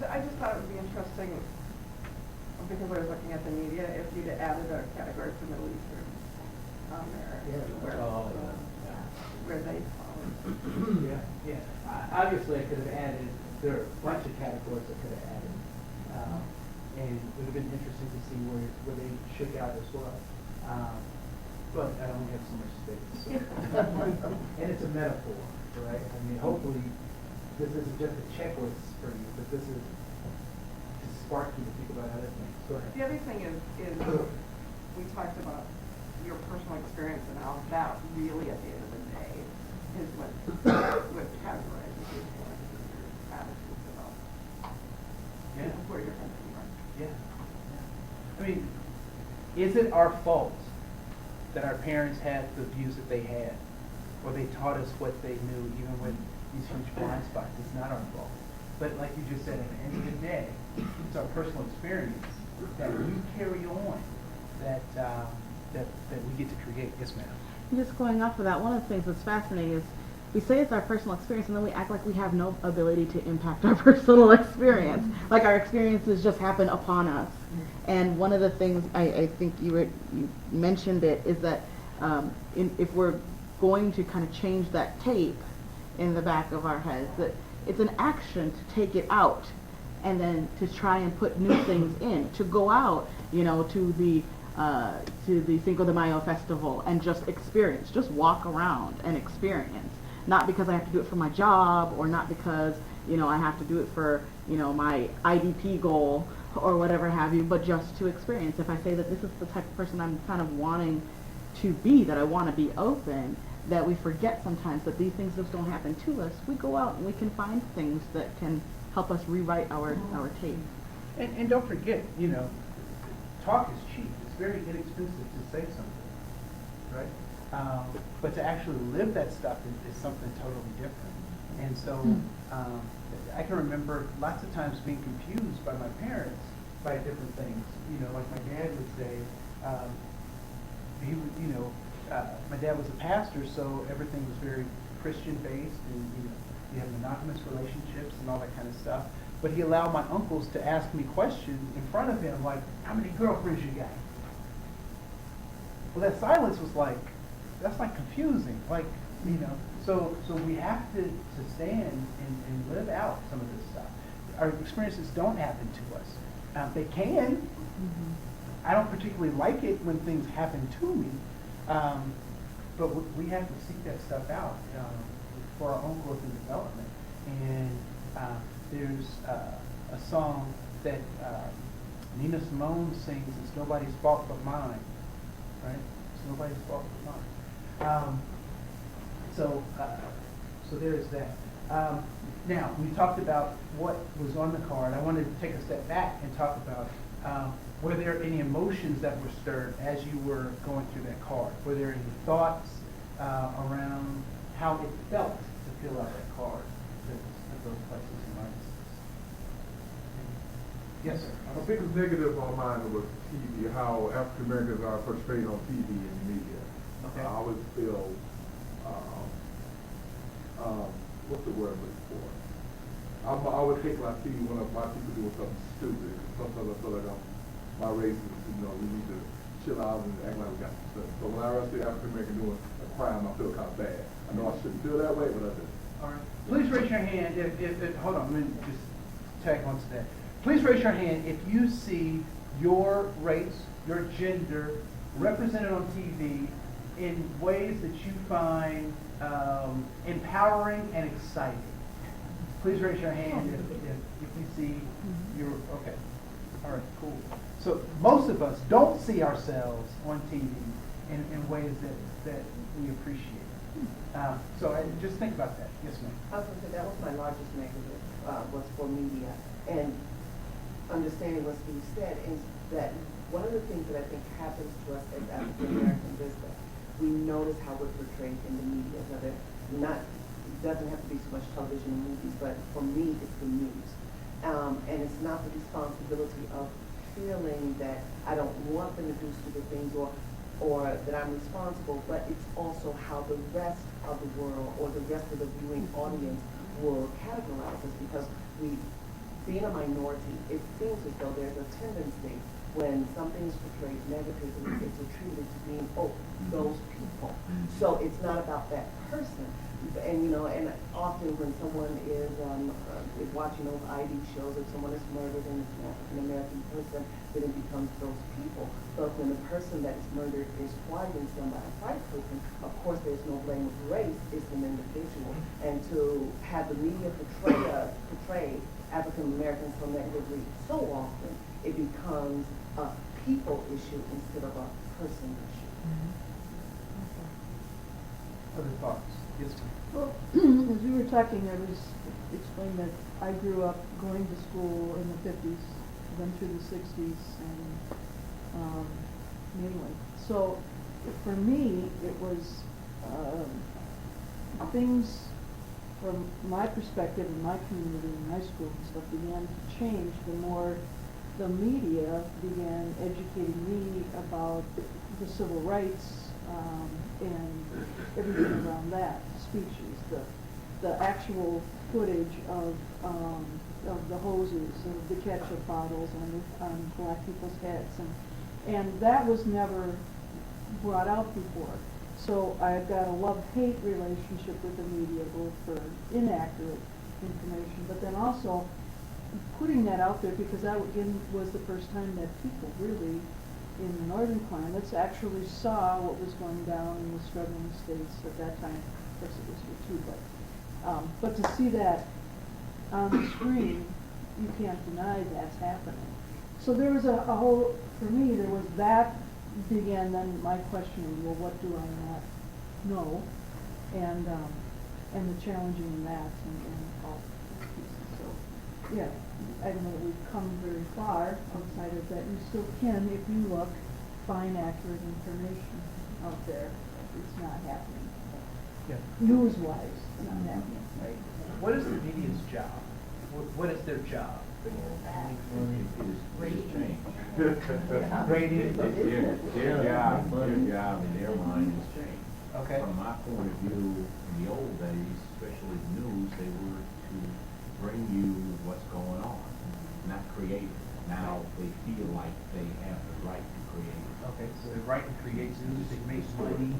I just thought it would be interesting, because I was looking at the media, if you'd added a category for Middle Eastern on there, where they fall. Yeah. Obviously, I could have added, there are a bunch of categories I could have added. And it would have been interesting to see where they shook out as well. But I only have so much space. So. And it's a metaphor, right? I mean, hopefully, this isn't just a checklist for you, but this is to spark you to think about other things. Go ahead. The other thing is we talked about your personal experience and how that really, at the end of the day, is what categorizes your feelings and your attitudes about where you're from. Yeah. I mean, is it our fault that our parents had the views that they had, or they taught us what they knew, even with these huge blind spots? It's not our fault. But like you just said, at the end of the day, it's our personal experience that we carry on that that we get to create. Yes, ma'am. Just going off of that, one of the things that's fascinating is we say it's our personal experience, and then we act like we have no ability to impact our personal experience. Like our experiences just happen upon us. And one of the things I think you mentioned it is that if we're going to kind of change that tape in the back of our heads, that it's an action to take it out and then to try and put new things in, to go out, to the Cinco de Mayo festival and just experience, just walk around and experience. Not because I have to do it for my job, or not because, I have to do it for, my IDP goal or whatever have you, but just to experience. If I say that this is the type of person I'm kind of wanting to be, that I want to be open, that we forget sometimes that these things just don't happen to us. We go out and we can find things that can help us rewrite our tape. And don't forget, talk is cheap. It's very inexpensive to say something, right? But to actually live that stuff is something totally different. And so I can remember lots of times being confused by my parents by different things. Like my dad would say, my dad was a pastor, so everything was very Christian-based, and you have monogamous relationships and all that kind of stuff. But he allowed my uncles to ask me questions in front of him, like, how many girlfriends you got? Well, that silence was like, that's like confusing, so we have to stand and live out some of this stuff. Our experiences don't happen to us. They can. Mm-hmm. I don't particularly like it when things happen to me, but we have to seek that stuff out for our own growth and development. And there's a song that Nina Simone sings, "It's nobody's fault but mine," right? It's nobody's fault but mine. So there's that. Now, we talked about what was on the card. I wanted to take a step back and talk about were there any emotions that were stirred as you were going through that card? Were there any thoughts around how it felt to fill out that card at those places and licenses? Yes, sir. I think the negative on mine was TV, how African Americans are portrayed on TV and media. Okay. I always feel, what's the word I'm looking for? I always hate when I see one of my people doing something stupid. Sometimes I feel like my race is, we need to chill out and act like we got some sense. So when I see African American doing a crime, I feel kind of bad. I know I shouldn't feel that way, but I do. All right. Please raise your hand if hold on, let me just tag on to that. Please raise your hand if you see your race, your gender represented on TV in ways that you find empowering and exciting. Please raise your hand if you see your, okay. All right, cool. So most of us don't see ourselves on TV in ways that we appreciate. So just think about that. Yes, ma'am. I was going to say that was my largest negative, was for media. And understanding what Steve said is that one of the things that I think happens to us as African Americans is that we notice how we're portrayed in the media. It doesn't have to be so much television and movies, but for me, it's the news. And it's not the responsibility of feeling that I don't want them to do stupid things or that I'm responsible, but it's also how the rest of the world or the rest of the viewing audience will categorize us, because being a minority, it seems as though there's a tendency when something is portrayed negatively, it's attributed to being, those people. So it's not about that person. And and often when someone is watching those ID shows, if someone is murdered and it's an African American person, then it becomes those people. But when the person that is murdered is white and it's done by a white person, of course there's no blame of race, it's an individual. And to have the media portray African Americans so negatively so often, it becomes a people issue instead of a person issue. Other thoughts? Yes, ma'am. Well, as we were talking, I was explaining that I grew up going to school in the 50s, then through the 60s, and mainly. So for me, it was things from my perspective in my community, in high school and stuff, began to change the more the media began educating me about the civil rights, and everything around that, speeches, the actual footage of the hoses, of the ketchup bottles on black people's heads, and that was never brought out before. So I've got a love-hate relationship with the media, both for inaccurate information, but then also putting that out there, because that again was the first time that people really in the northern climates actually saw what was going down in the struggling states at that time. Of course it was here too, but to see that on the screen, you can't deny that's happening. So there was a whole, for me, there was that began then my questioning, well, what do I not know? And the challenging in that and all pieces. So, yeah, I don't know that we've come very far outside of that. You still can, if you look, find accurate information out there. It's not happening. Yeah. News-wise, it's not happening. Right. What is the media's job? What is their job? Rating. Rating. Their job in their mind has changed. Okay. From my point of view, in the old days, especially the news, they were to bring you what's going on, not create it. Now they feel like they have the right to create it. Okay, so they write and create news, they make money,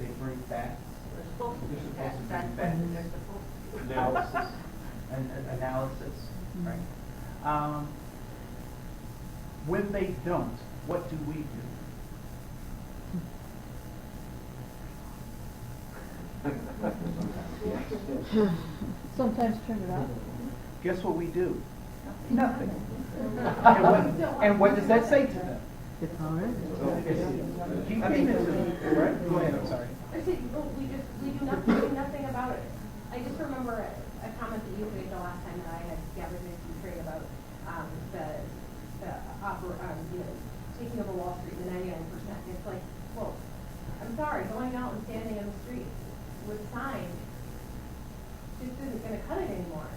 they bring facts. They're supposed to They're be supposed to that, bring that's facts. when they're supposed to be. Analysis. And analysis, right? When they don't, what do we do? Sometimes turn it on. Guess what we do? Nothing. And what does that say to them? It's all right. Keep reading it to me, right? Go ahead, I'm sorry. I said, well, we do nothing about it. I just remember a comment that you made the last time that I had gathered this and prayed about taking over Wall Street, the 99%. It's like, well, I'm sorry, going out and standing on the street with a sign just isn't going to cut it anymore.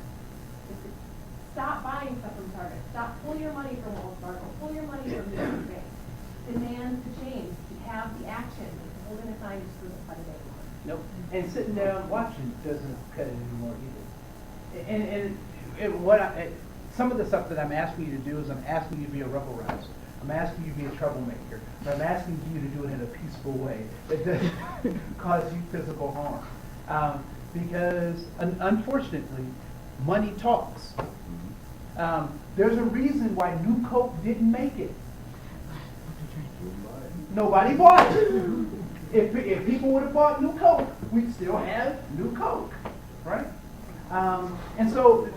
Stop buying stuff from Target. Stop pulling your money from Wells Fargo. Pull your money from the bank. Demand the change. Have the action. Holding a sign just doesn't cut it anymore. Nope. And sitting down watching doesn't cut it anymore either. And some of the stuff that I'm asking you to do is I'm asking you to be a rebel rouser. I'm asking you to be a troublemaker. But I'm asking you to do it in a peaceful way that doesn't cause you physical harm. Because unfortunately, money talks. There's a reason why New Coke didn't make it. Nobody bought it. If people would have bought New Coke, we'd still have New Coke, right? And so,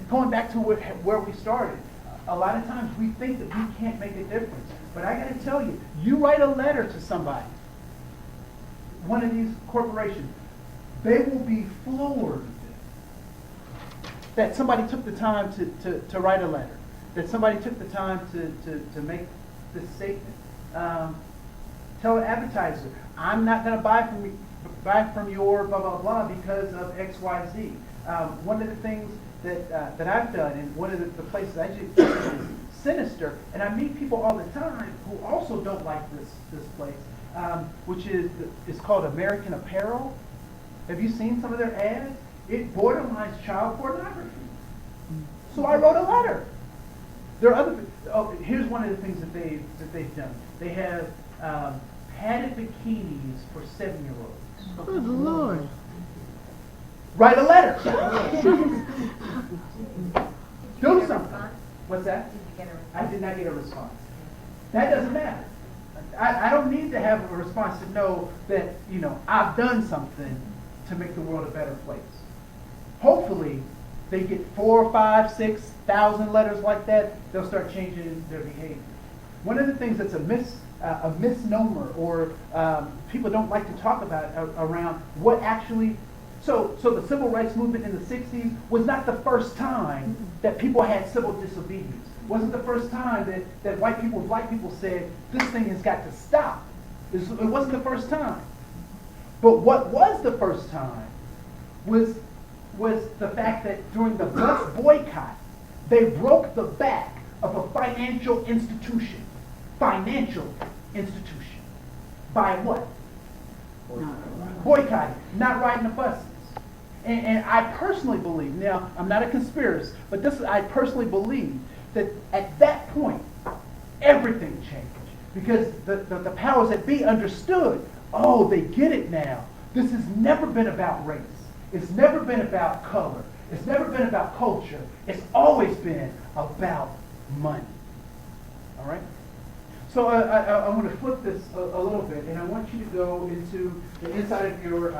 going back to where we started, a lot of times we think that we can't make a difference. But I got to tell you, you write a letter to somebody, one of these corporations, they will be floored that somebody took the time to write a letter, that somebody took the time to make this statement. Tell an advertiser, I'm not going to buy from your blah, blah, blah because of X, Y, Z. One of the things that I've done, and one of the places I do is Sinister, and I meet people all the time who also don't like this place, which is called American Apparel. Have you seen some of their ads? It borderlines child pornography. So I wrote a letter. There are other. Here's one of the things that they've done. They have padded bikinis for 7-year-olds. Good Lord. Write a letter. Do something. What's that? Did you get a response? I did not get a response. That doesn't matter. I don't need to have a response to know that, I've done something to make the world a better place. Hopefully, they get 4, 5, 6,000 letters like that, they'll start changing their behavior. One of the things that's a misnomer, or people don't like to talk about around what actually. So the civil rights movement in the 60s was not the first time that people had civil disobedience. It wasn't the first time that white people and black people said, this thing has got to stop. It wasn't the first time. But what was the first time was the fact that during the bus boycott, they broke the back of a financial institution. Financial institution. By what? Boycotting, not riding the buses. And I personally believe, now I'm not a conspiracist, but I personally believe that at that point, everything changed. Because the powers that be understood, oh, they get it now. This has never been about race. It's never been about color. It's never been about culture. It's always been about money. All right? So I want to flip this a little bit, and I want you to go into the inside of your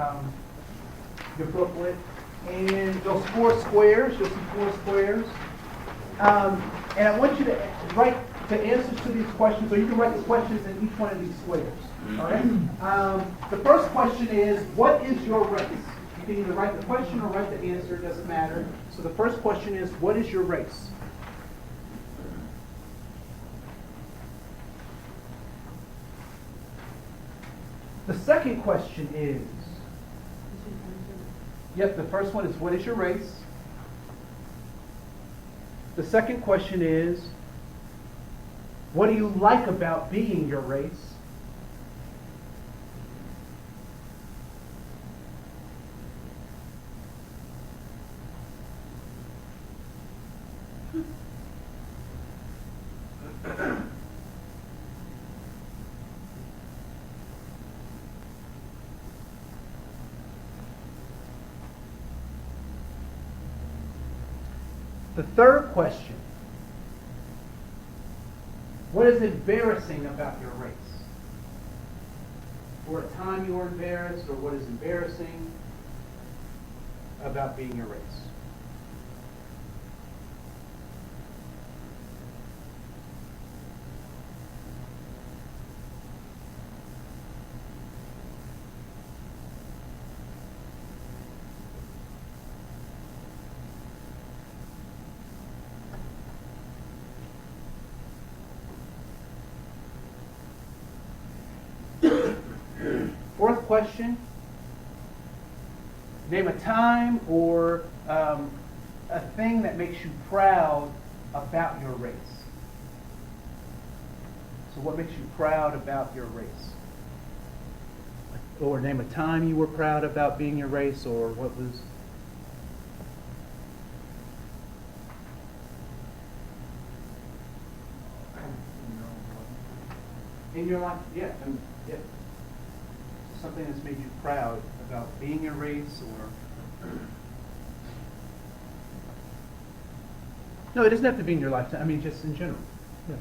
booklet, and those 4 squares. You'll see 4 squares, and I want you to write the answers to these questions, or you can write the questions in each one of these squares. All right. The first question is, what is your race? You can either write the question or write the answer. It doesn't matter. So the first question is, what is your race? The second question is, yep, the first one is, what is your race? The second question is, what do you like about being your race? The third question, what is embarrassing about your race? Or a time you were embarrassed, or what is embarrassing about being your race? Fourth question, name a time or a thing that makes you proud about your race. So what makes you proud about your race? Or name a time you were proud about being your race, or what was... In your life, yeah. Yeah. Something that's made you proud about being your race, or... No, it doesn't have to be in your lifetime. I mean, just in general. Yeah.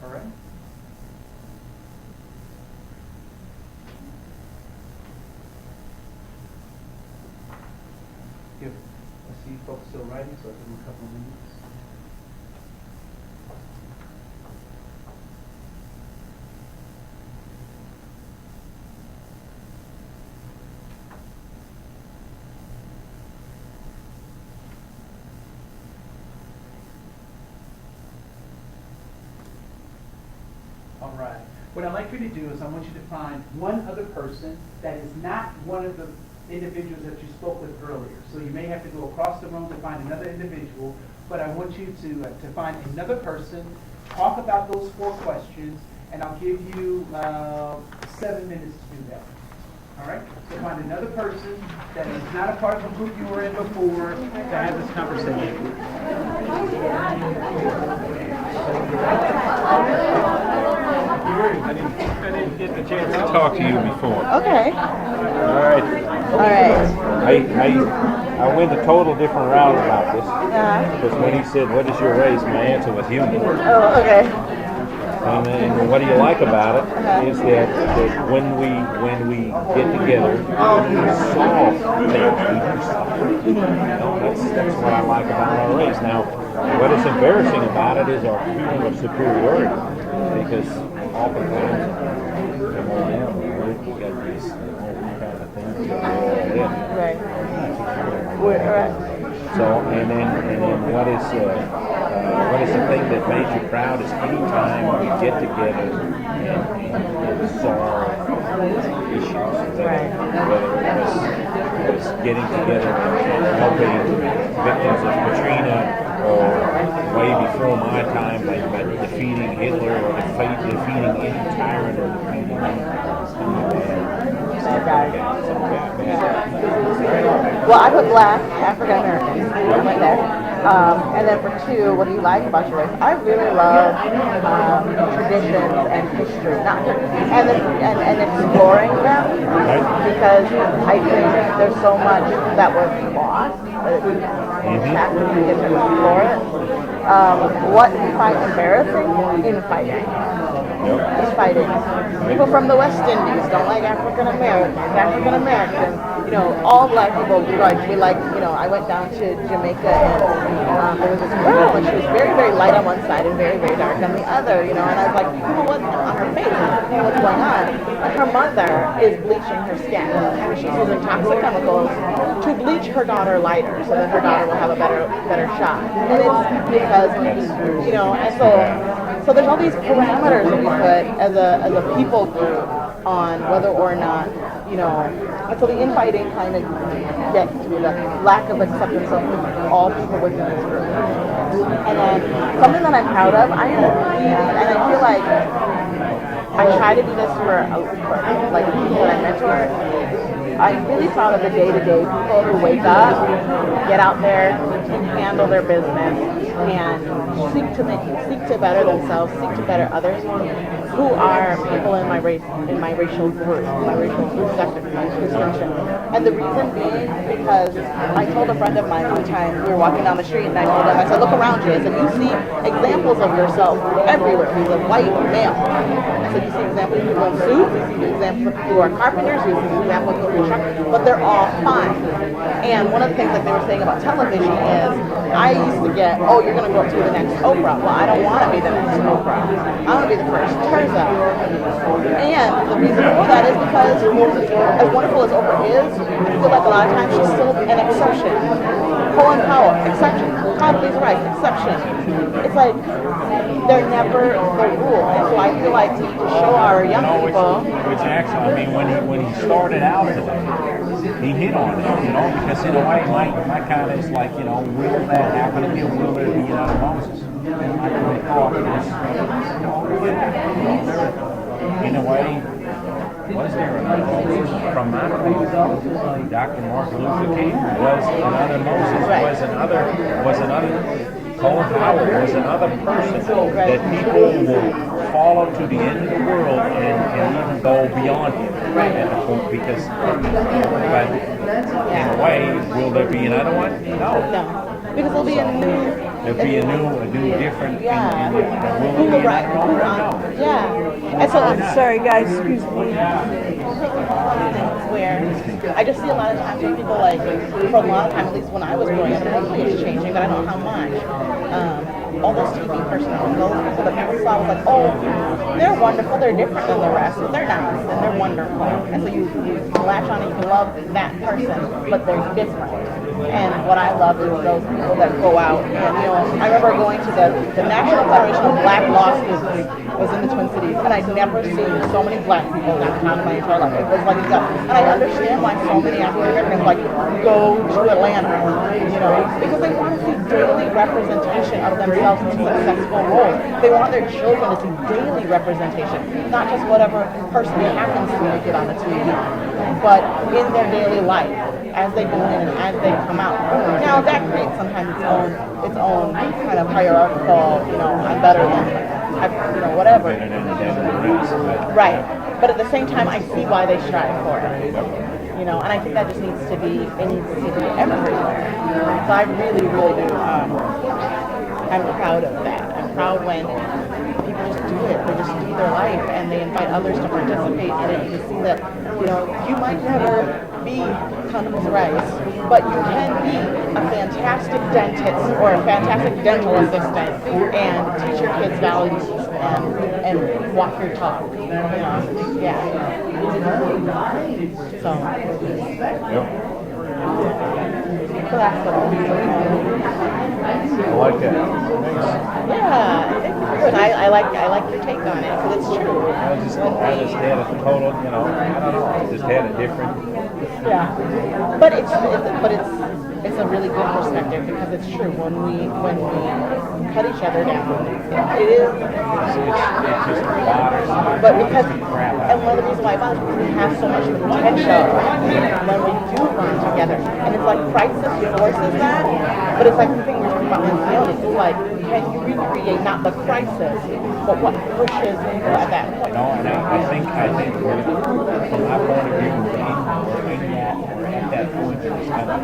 All right. I see folks still writing, so I'll give them a couple of minutes. All right. What I'd like you to do is I want you to find one other person that is not one of the individuals that you spoke with earlier. So you may have to go across the room to find another individual, but I want you to find another person, talk about those 4 questions, and I'll give you 7 minutes to do that. All right? So find another person that is not a part of the group you were in before to have this conversation. I didn't get the chance to talk to you before. Okay. All right. All right. I went a total different route about this. Because when he said, "What is your race?" my answer was human. Oh, okay. And what do you like about it is that when we get together, we solve things. We do something. You know, that's what I like about our race. Now, what is embarrassing about it is our feeling of superiority, because oftentimes we got these kind of things that we're all in. Right. Right. So, and then what is the thing that made you proud is any time we get together and solve issues, whether it was was getting together and helping victims of Katrina, or way before my time, like defeating Hitler or defeating any tyrant or defeating Well, I put black, African American, right there. And then for 2, what do you like about your race? I really love traditions and history, and exploring them, because I think there's so much that was lost that we have to get to explore it. What you find embarrassing? Infighting. Just fighting. People from the West Indies don't like African Americans. You know, all black people we like. You know, I went down to Jamaica, and there was this girl, and she was very, very light on one side and very, very dark on the other. You know, and I was like, oh, what's on her face? What's going on? And her mother is bleaching her skin. She's using toxic chemicals to bleach her daughter lighter, so that her daughter will have a better shot. And it's because, you know, and so there's all these parameters that we put as a people group on whether or not, you know, and so the infighting kind of gets to the lack of acceptance of all people within this group. And then something that I'm proud of, and I feel like I try to do this for like people that I mentor. I'm really proud of the day-to-day people who wake up, get out there, and handle their business, and seek to better themselves, seek to better others, who are people in my racial group distinction. And the reason being because I told a friend of mine one time, we were walking down the street, and I told him, I said, look around you. I said, you see examples of yourself everywhere. He's a white male. I said, you see examples of people in suits, you see examples of people who are carpenters, you see examples of people who are but they're all fine. And one of the things that they were saying about television is, I used to get, oh, you're going to grow up to be the next Oprah. Well, I don't want to be the next Oprah. I want to be the first Terza. And the reason for that is because, as wonderful as Oprah is, I feel like a lot of times she's still an exception. Colin Powell, exception. Condoleezza Rice, exception. It's like, they're never the rule. And so I feel like to show our young people. Which actually, I mean, when he started out today, he hit on it, you know, because in a way, my kind of is like, you know, will that happen again? Will there be another Moses? And my really thought is, in a way, was there another Moses? From my point of view, Dr. Martin Luther King was another Moses, was another Colin Powell, was another person that people will follow to the end of the world and even go beyond him at the point, because, but in a way, will there be another one? No. Because there'll be a new, different, yeah. And will there be another one? No. Yeah. And so, I'm sorry, guys, excuse me. Where I just see a lot of times where people, like, for a long time, at least when I was growing up, and hopefully it's changing, but I don't know how much. All those TV personalities, those people that people saw was like, oh, they're wonderful, they're different than the rest, they're nice, and they're wonderful. And so you latch on and you can love that person, but they're different. And what I love is those people that go out and, you know, I remember going to the National Federation of Black Law Students was in the Twin Cities, and I'd never seen so many black people downtown in my entire life. It was like, and I understand why so many African Americans like go to Atlanta, you know, because they want to see daily representation of themselves in successful roles. They want their children to see daily representation, not just whatever person happens to make it on the TV, but in their daily life, as they go in and as they come out. Now that creates sometimes its own kind of hierarchical, you know, I'm better than, you know, whatever. Right. But at the same time, I see why they strive for it. You know, and I think that just needs to be everywhere. So I really, really do. I'm proud of that. I'm proud when people just do it. They just do their life and they invite others to participate in it. You see that, you know, you might never be Condoleezza Rice, but you can be a fantastic dentist or a fantastic dental assistant and teach your kids values and walk your talk. You know, yeah. So. Yep. So that's what I like that. Yeah, it's good. I like your take on it, because it's true. I just had a total, you know, I don't know, I just had a different Yeah, but it's a really good perspective because it's true when we cut each other down, it is. But because and one of the reasons why it bothers me is we have so much potential when we do run together, and it's like crisis forces that. But it's like the thing we were talking about with Leone. It's like can you recreate not the crisis, but what pushes people at that point? And I think we're, from my point of view, we're at that point that it's kind of,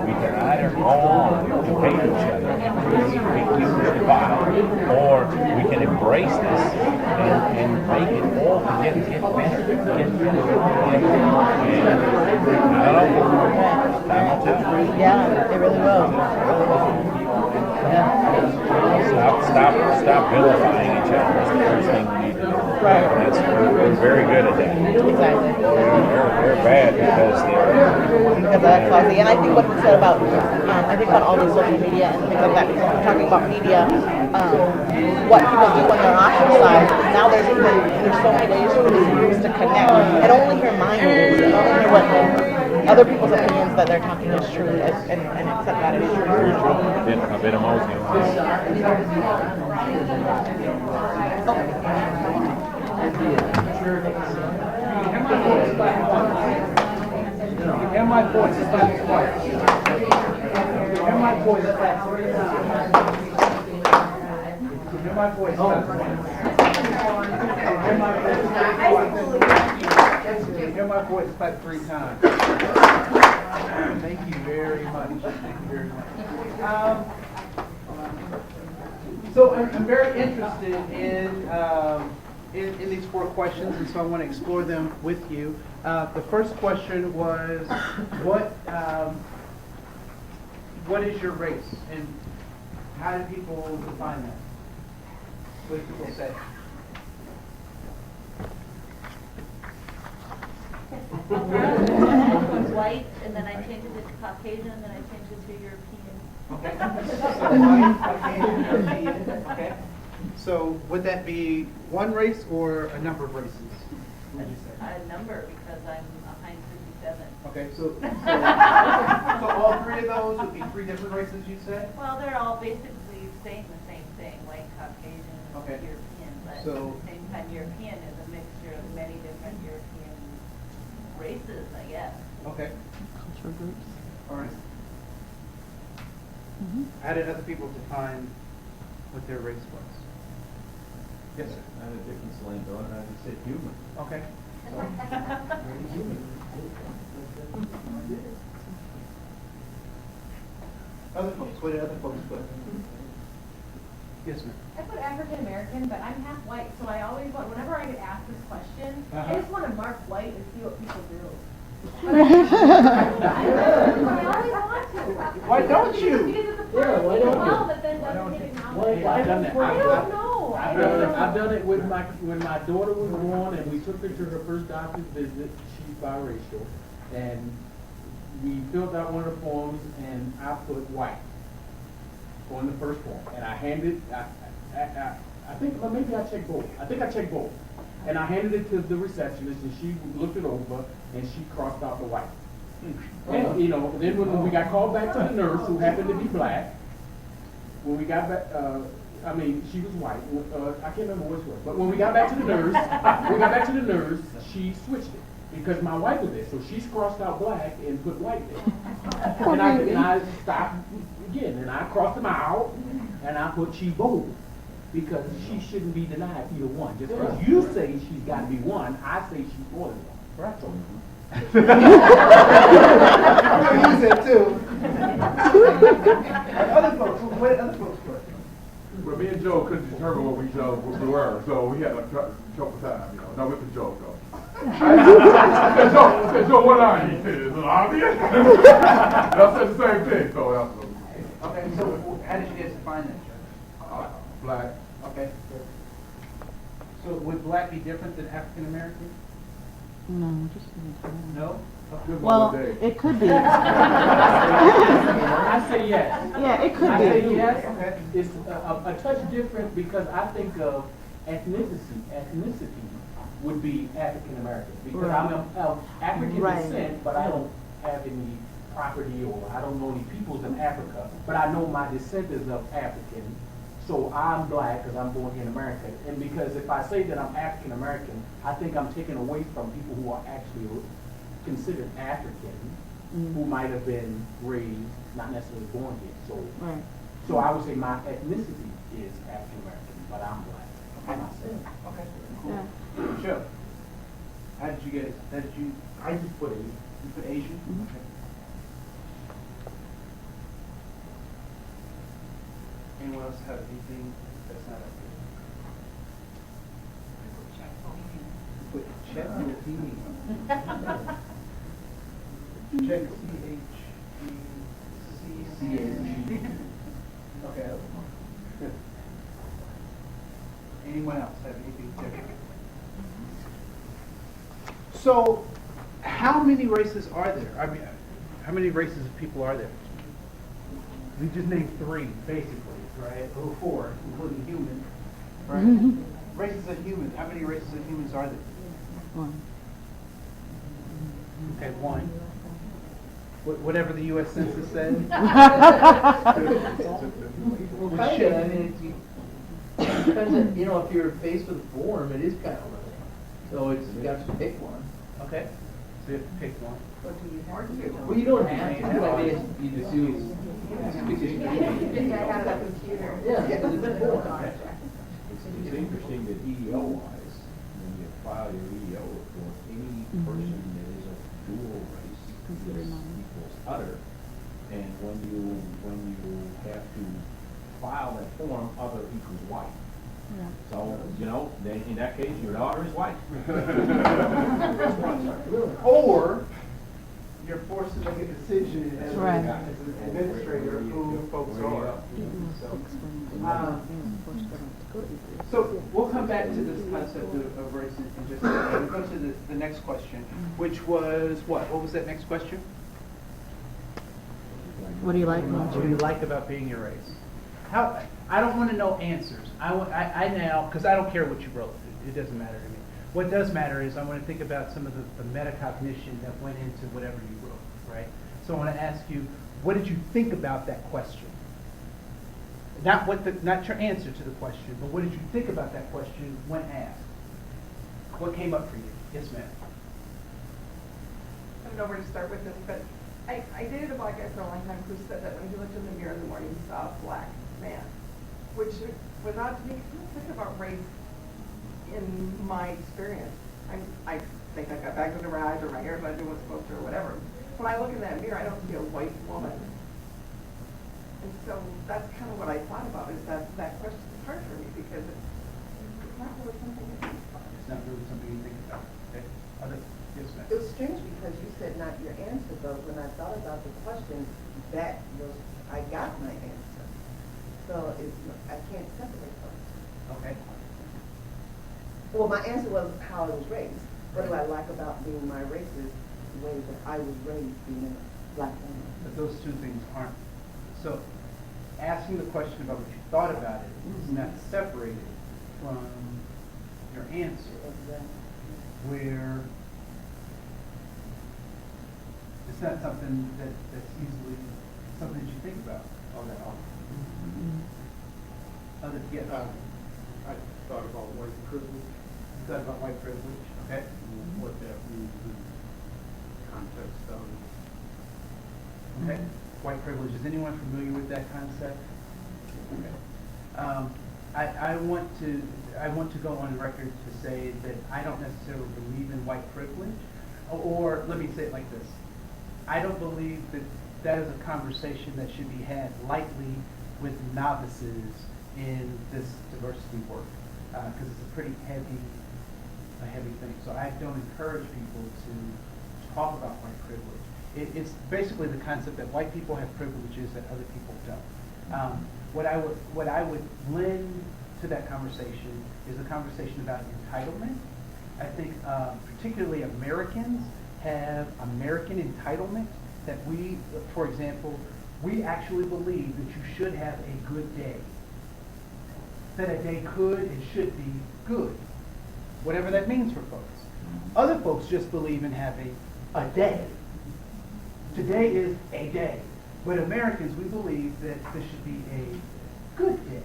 we can either go on to hate each other and create a huge divide, or we can embrace this and make it all to get better. And I don't know. Time will tell. Yeah, it really will. Yeah. Stop vilifying each other. That's the first thing we need to do. Right. We're very good at that. Exactly. They're bad because of that classy. And I think what you said about, I think on all these social media and things like that, because we're talking about media, what people do when they're ostracized, now there's so many ways for these groups to connect and only hear mine and only hear what other people's opinions that they're talking is true and accept that it is true. A bit emotional. Hear my voice, it's not quiet. Hear my voice, it's not quiet. Hear my voice, it's not quiet. Hear my voice, it's not quiet. Hear my voice, clap 3 times. Thank you very much. Thank you very much. So I'm very interested in these 4 questions, and so I want to explore them with you. The first question was, what is your race, and how do people define that? What do people say? It was white, and then I changed it to Caucasian, and then I changed it to European. Okay. So white, Caucasian, European. Okay. So would that be one race or a number of races? Would you say? A number, because I'm behind 57. Okay. So all 3 of those would be 3 different races, you say? Well, they're all basically saying the same thing, white, Caucasian, Okay. European, but So- at the same time, European is a mixture of many different European races, I guess. Okay. Cultural groups. All right. Mm-hmm. How did other people define what their race was? Yes, sir. I had a different slang on it. I just said human. Okay. Other folks, what did other folks put? Yes, ma'am. I put African American, but I'm half white, so I always want, whenever I get asked this question, Uh-huh. I just want to mark white and see what people do. I always want to. Why don't you? Because it's a part of being well, but then doesn't get acknowledged. I've done that. I don't know. I've done it with when my daughter was born and we took her to her first doctor's visit. She's biracial, and we filled out one of the forms, and I put white on the first form, and I handed. I think maybe I checked both. I think I checked both, and I handed it to the receptionist, and she looked it over, and she crossed out the white. And you know, then when we got called back to the nurse, who happened to be black, when we got back, I mean, she was white. I can't remember which was, but when we got back to the nurse, she switched it because my wife was there, so she's crossed out black and put white there. And I stopped again, and I crossed them out, and I put she bold because she shouldn't be denied either one. Just because you say she's got to be one, I say she's more than one. Correct? I'm gonna use that too. Other folks, what did other folks put? Well, me and Joe couldn't determine what we were, so we had a couple times, you know. No, with the Joe, though. I said, Joe, what are you? He said, is it obvious? I said the same thing, so that's what. Okay, so how did you guys define that, Joe? Black. Okay. So would black be different than African American? No, just No? Good well, one day. it could be. I say yes. Yeah, it could I be. say yes. Okay. It's a touch different because I think of ethnicity would be African American, because Right. I'm of African Right. descent, but I don't have any property, or I don't know any peoples in Africa, but I know my descent is of African. So I'm black because I'm born here in America. And because if I say that I'm African American, I think I'm taking away from people who are actually considered African, who might have been raised, not necessarily born here. So, Right. so I would say my ethnicity is African American, but I'm black. Okay. Okay. Cool. Yeah. Joe, how did you get it? How did you? I just put Asian. You put Asian. Mhm. Okay. Anyone else have anything that's not up here? Put check Check C-H-E-C-H. Okay. Anyone else have anything different? So, how many races are there? I mean, how many races of people are there? We just named 3, basically, right? Or 4, including human, right? Races of humans. How many races of humans are there? 1. Okay, 1. Whatever the U.S. Census said. Well, kind of, I mean, it depends on, you know, if you're faced with a form, it is kind of limiting. So it's, you have to pick one. Okay, so you have to pick 1. Well, you don't have to, but I mean, you just use. I got it on computer. Yeah, because it's a form. It's interesting that EEO-wise, when you file your EEO report, any person that is of dual race equals other. And when you have to file that form, other equals white. Yeah. So, you know, then in that case, your daughter is white. Or you're forced to make a decision as Right. an administrator who folks are. So we'll come back to this concept of race in just a second. We'll go to the next question, which was what? What was that next question? What do you like? What do you like about being your race? How? I don't want to know answers. I now, because I don't care what you wrote. It doesn't matter to me. What does matter is I want to think about some of the metacognition that went into whatever you wrote, right? So I want to ask you, what did you think about that question? Not your answer to the question, but what did you think about that question when asked? What came up for you? Yes, ma'am. I don't know where to start with this, but I dated a black guy for a long time who said that when he looked in the mirror in the morning, he saw a black man, which was odd to me. I don't think about race in my experience. I think I got back to the garage, or my hair's not doing what's supposed to, or whatever. When I look in that mirror, I don't see a white woman. And so that's kind of what I thought about, is that question is hard for me, because it's not really something that It's not really something you think about. Okay. Yes, ma'am. It was strange because you said not your answer, but when I thought about the question, that was, I got my answer. So I can't separate those. Okay. Well, my answer was how I was raised. What do I like about being my race is the way that I was raised being a black woman. But those two things aren't. So asking the question about what you thought about it is not separated from your answer, where it's not something that's easily something that you think about all that often. Other, yes. I thought about white privilege. You thought about white privilege, okay? What that means in context of. Okay. White privilege. Is anyone familiar with that concept? Okay. I want to go on record to say that I don't necessarily believe in white privilege, or let me say it like this: I don't believe that is a conversation that should be had lightly with novices in this diversity work, because it's a pretty heavy thing. So I don't encourage people to talk about white privilege. It's basically the concept that white people have privileges that other people don't. What I would lend to that conversation is a conversation about entitlement. I think particularly Americans have American entitlement, that we, for example, we actually believe that you should have a good day. That a day could and should be good. whatever that means for folks. Other folks just believe in having a day. Today is a day. But Americans, we believe that this should be a good day,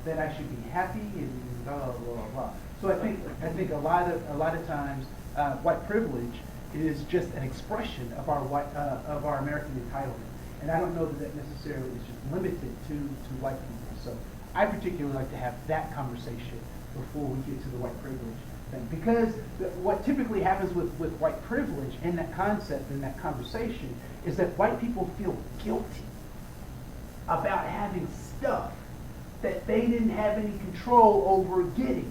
that I should be happy and blah, blah, blah, blah. So I think a lot of times, white privilege is just an expression of our American entitlement. And I don't know that that necessarily is just limited to white people. So I particularly like to have that conversation before we get to the white privilege thing. Because what typically happens with white privilege in that concept, in that conversation, is that white people feel guilty about having stuff that they didn't have any control over getting.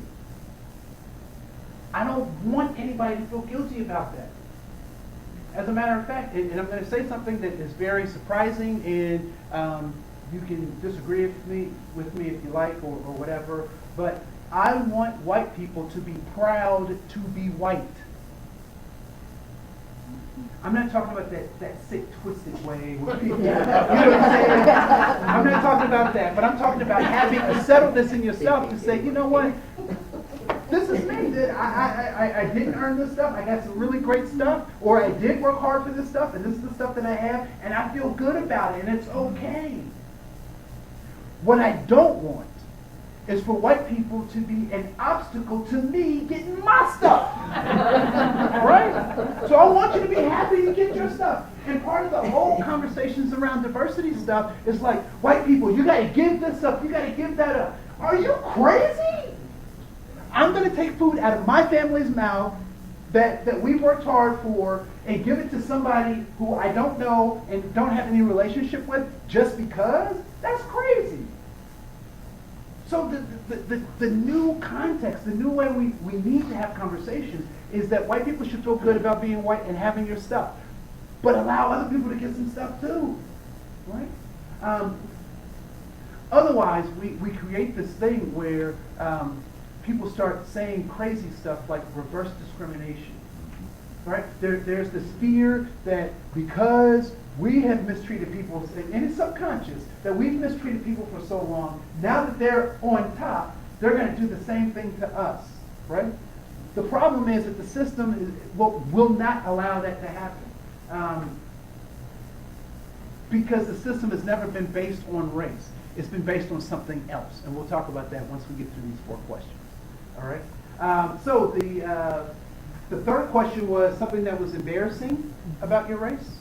I don't want anybody to feel guilty about that. As a matter of fact, and I'm going to say something that is very surprising, and you can disagree with me if you like or whatever, but I want white people to be proud to be white. I'm not talking about that sick, twisted way. Where people, you know what I'm saying? I'm not talking about that, but I'm talking about having a settledness in yourself to say, you know what? This is me. That I didn't earn this stuff. I got some really great stuff, or I did work hard for this stuff, and this is the stuff that I have, and I feel good about it, and it's okay. What I don't want is for white people to be an obstacle to me getting my stuff. Right? So I want you to be happy to get your stuff. And part of the whole conversations around diversity stuff is like, white people, you got to give this up, you got to give that up. Are you crazy? I'm going to take food out of my family's mouth that we worked hard for and give it to somebody who I don't know and don't have any relationship with just because? That's crazy. So the new context, the new way we need to have conversations is that white people should feel good about being white and having your stuff. But allow other people to get some stuff too. Right? Otherwise, we create this thing where people start saying crazy stuff like reverse discrimination. Right? There's this fear that because we have mistreated people, and it's subconscious, that we've mistreated people for so long, now that they're on top, they're going to do the same thing to us. Right? The problem is that the system will not allow that to happen. Because the system has never been based on race. It's been based on something else. And we'll talk about that once we get through these 4 questions. All right? So the third question was something that was embarrassing about your race.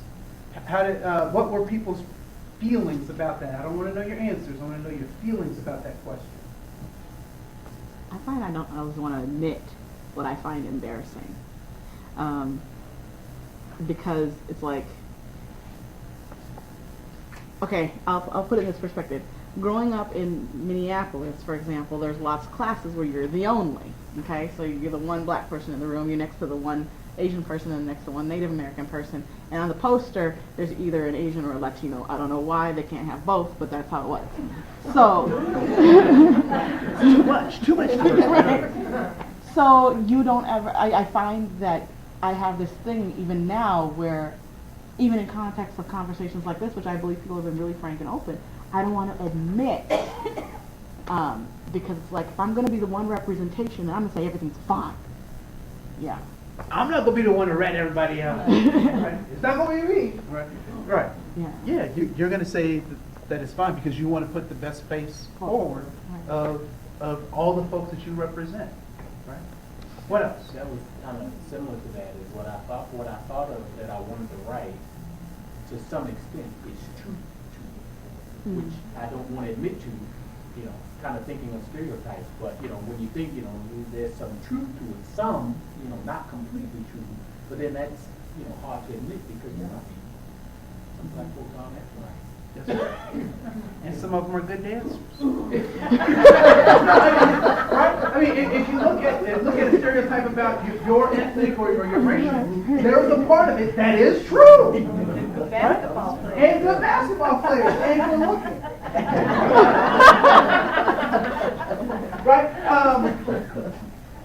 What were people's feelings about that? I don't want to know your answers. I want to know your feelings about that question. I find I don't always want to admit what I find embarrassing. Because it's like, okay, I'll put it in this perspective. Growing up in Minneapolis, for example, there's lots of classes where you're the only, okay? So you're the one black person in the room, you're next to the one Asian person and next to one Native American person. And on the poster, there's either an Asian or a Latino. I don't know why they can't have both, but that's how it was. So, too much. Right. So you don't ever, I find that I have this thing even now where, even in context of conversations like this, which I believe people have been really frank and open, I don't want to admit, because it's like, if I'm going to be the one representation, then I'm going to say everything's fine. Yeah. I'm not going to be the one to rat everybody out. Right? It's not going to be me. Right? Right. Yeah, you're going to say that it's fine because you want to put the best face forward of all the folks that you represent. Right? What else? That was kind of similar to that is what I thought of that I wanted to write, to some extent, is true to me, which I don't want to admit to, kind of thinking of stereotypes, but, when you think, there's some truth to it, some, not completely true, but then that's, hard to admit because, some black folks aren't that right. That's right. And some of them are good dancers. Right? I mean, if you look at a stereotype about your ethnic or your racial group, there's a part of it that is true. Good basketball players. And good basketball players. And good looking. Right?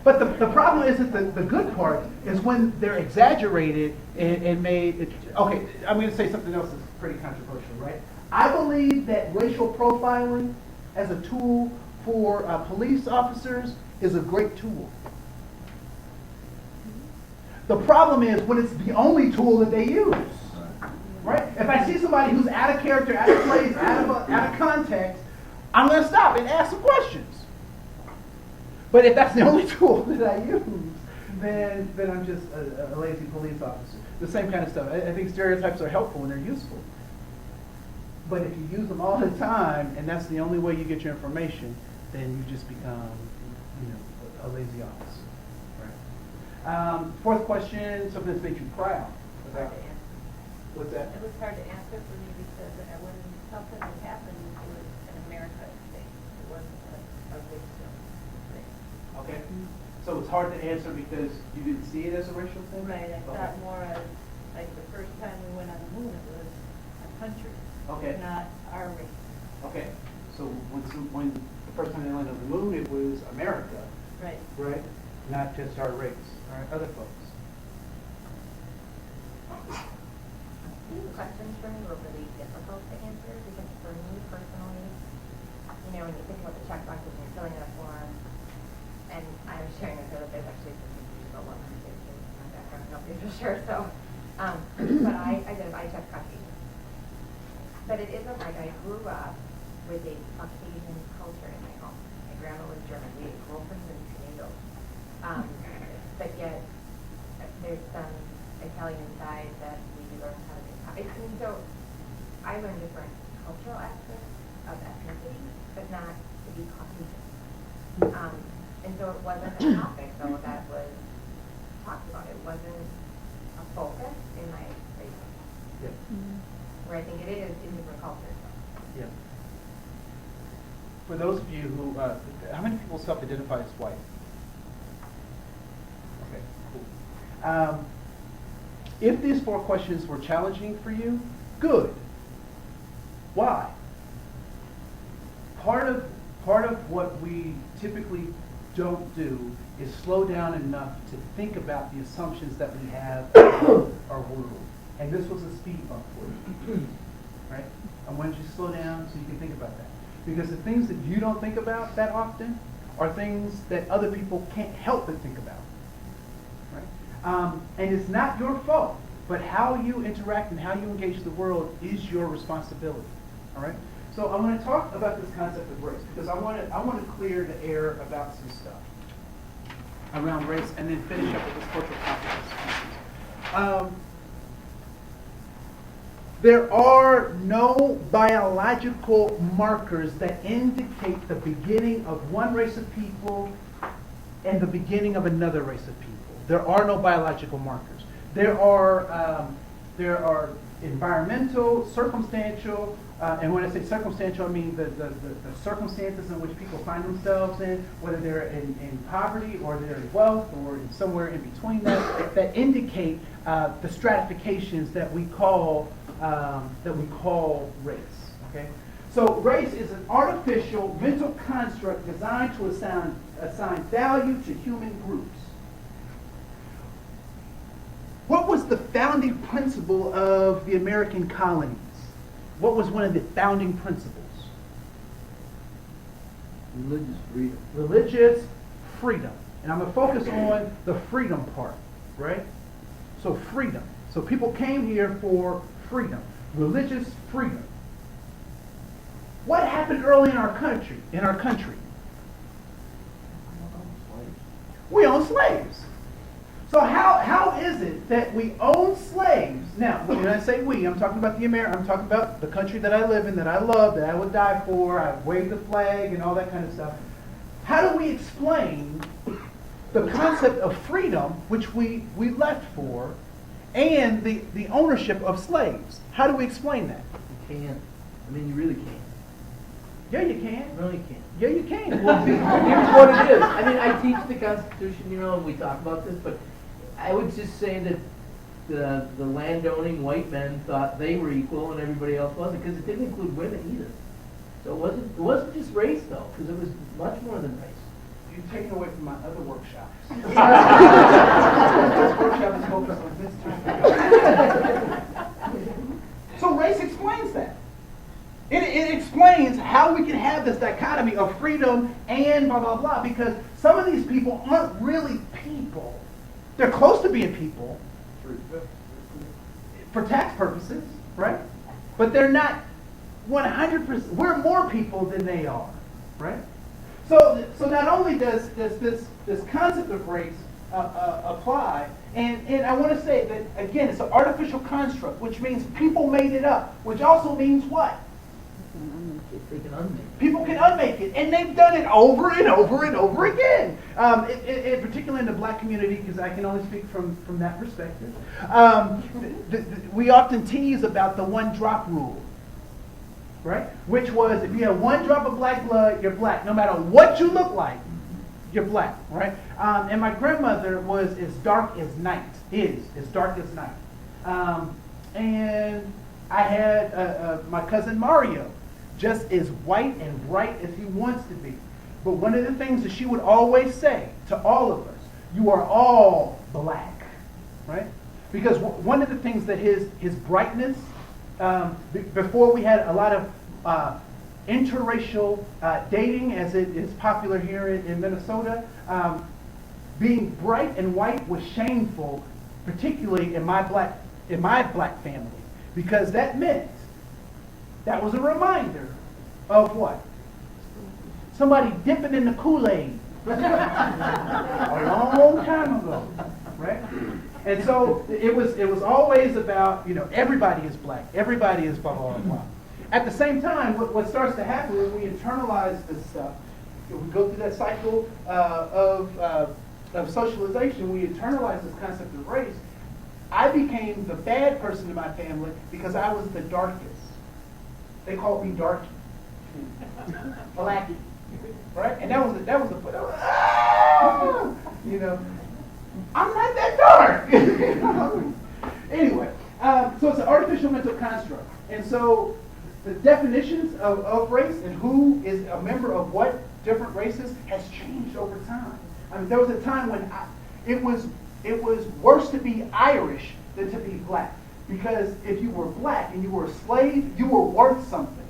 But the problem is that the good part is when they're exaggerated and made. Okay, I'm going to say something else that's pretty controversial, right? I believe that racial profiling as a tool for police officers is a great tool. The problem is when it's the only tool that they use. Right? If I see somebody who's out of character, out of place, out of context, I'm going to stop and ask some questions. But if that's the only tool that I use, then I'm just a lazy police officer. The same kind of stuff. I think stereotypes are helpful and they're useful. But if you use them all the time and that's the only way you get your information, then you just become, a lazy officer. Right? Fourth question, something that's made you proud. Hard to answer. What's that? It was hard to answer for me because when something would happen, it was an America thing. It wasn't a victim thing. Okay. So it's hard to answer because you didn't see it as a racial thing? Right, I Okay. thought more as, like the first time we went on the moon, it was a country, Okay. not our race. Okay. So when the first time they landed on the moon, it was America, Right. right? Not just our race. All right, other folks. These questions for me were really difficult to answer because for me personally, when you think about the check boxes and you're filling out a form, and I was sharing with her that there's actually some confusion about what my kids is, my background, nobody for sure, so, but I checked Caucasian. But it isn't like I grew up with a Caucasian culture in my home. My grandma was German, we ate girlfriends and tomatoes. But yet, there's some Italian side that we learn how to make pie. And so, I learned different cultural aspects of ethnicity, but not to be Caucasian. And so it wasn't a topic, though, that was talked about. It wasn't a focus in my race. Yeah. Where I think it is in different cultures. Yeah. For those of you who, how many people self-identify as white? Okay, cool. If these 4 questions were challenging for you, good. Why? Part of what we typically don't do is slow down enough to think about the assumptions that we have about our world. And this was a speed bump for you, right? I wanted you to slow down so you can think about that. Because the things that you don't think about that often are things that other people can't help but think about, right? And it's not your fault, but how you interact and how you engage the world is your responsibility, all right? So I want to talk about this concept of race because I want to clear the air about some stuff around race and then finish up with this cultural competence. There are no biological markers that indicate the beginning of one race of people and the beginning of another race of people. There are no biological markers. There are environmental, circumstantial, and when I say circumstantial, I mean the circumstances in which people find themselves in, whether they're in poverty or they're in wealth or in somewhere in between that indicate the stratifications that we call race. Okay, so race is an artificial mental construct designed to assign value to human groups. What was the founding principle of the American colonies? What was one of the founding principles? Religious freedom. Religious freedom. And I'm going to focus on the freedom part, right? So freedom. So people came here for freedom. Religious freedom. What happened early in our country? We own slaves. So how is it that we own slaves? Now, when I say we, I'm talking about I'm talking about the country that I live in, that I love, that I would die for. I wave the flag and all that kind of stuff. How do we explain the concept of freedom, which we left for, and the ownership of slaves? How do we explain that? You can't. I mean, you really can't. Yeah, you can. No, you can't. Yeah, you can. Well, here's what it is. I mean, I teach the Constitution, and we talk about this, but I would just say that the landowning white men thought they were equal and everybody else wasn't, because it didn't include women either. So it wasn't just race, though, because it was much more than race. You've taken away from my other workshops. This workshop is focused on this. So race explains that. It explains how we can have this dichotomy of freedom and blah, blah, blah, because some of these people aren't really people. They're close to being people for tax purposes, right? But they're not 100%. We're more people than they are, right? So not only does this concept of race apply, and I want to say that again, it's an artificial construct, which means people made it up, which also means what? They can unmake. People can unmake it, and they've done it over and over and over again. Particularly in the black community, because I can only speak from that perspective. We often tease about the one-drop rule, right? Which was, if you have one drop of black blood, you're black. No matter what you look like, you're black, right? And my grandmother was as dark as night. Is as dark as night. And I had my cousin Mario, just as white and bright as he wants to be. But one of the things that she would always say to all of us, you are all black, right? Because one of the things that his brightness, before we had a lot of interracial dating, as it is popular here in Minnesota, being bright and white was shameful, particularly in my black family, because that meant, that was a reminder of what? Somebody dipping in the Kool-Aid a long time ago, right? And so it was always about, everybody is black, everybody is blah, blah, blah. At the same time, what starts to happen when we internalize this stuff, we go through that cycle of socialization, we internalize this concept of race. I became the bad person in my family because I was the darkest. They called me Darky. Blackie. Right? And that was the I'm not that dark. Anyway, so it's an artificial mental construct. And so the definitions of race and who is a member of what different races has changed over time. I mean, there was a time when it was worse to be Irish than to be black. Because if you were black and you were a slave, you were worth something.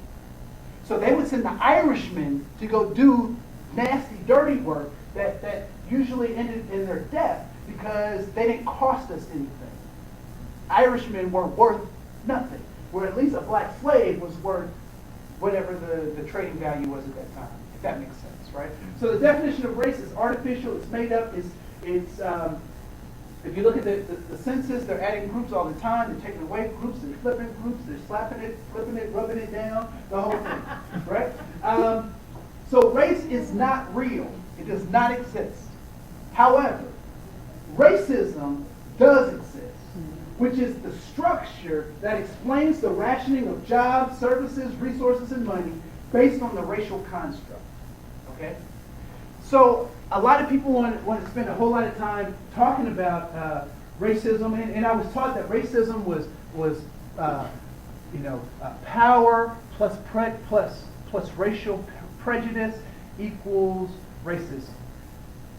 So they would send the Irishmen to go do nasty, dirty work that usually ended in their death because they didn't cost us anything. Irishmen were worth nothing, where at least a black slave was worth whatever the trading value was at that time, if that makes sense, right? So the definition of race is artificial, it's made up, it's if you look at the census, they're adding groups all the time. They're taking away groups. They're flipping groups. They're slapping it, flipping it, rubbing it down, the whole thing, right? So race is not real. It does not exist. However, racism does exist, which is the structure that explains the rationing of jobs, services, resources, and money based on the racial construct, okay? So a lot of people want to spend a whole lot of time talking about racism, and I was taught that racism was power plus racial prejudice equals racism.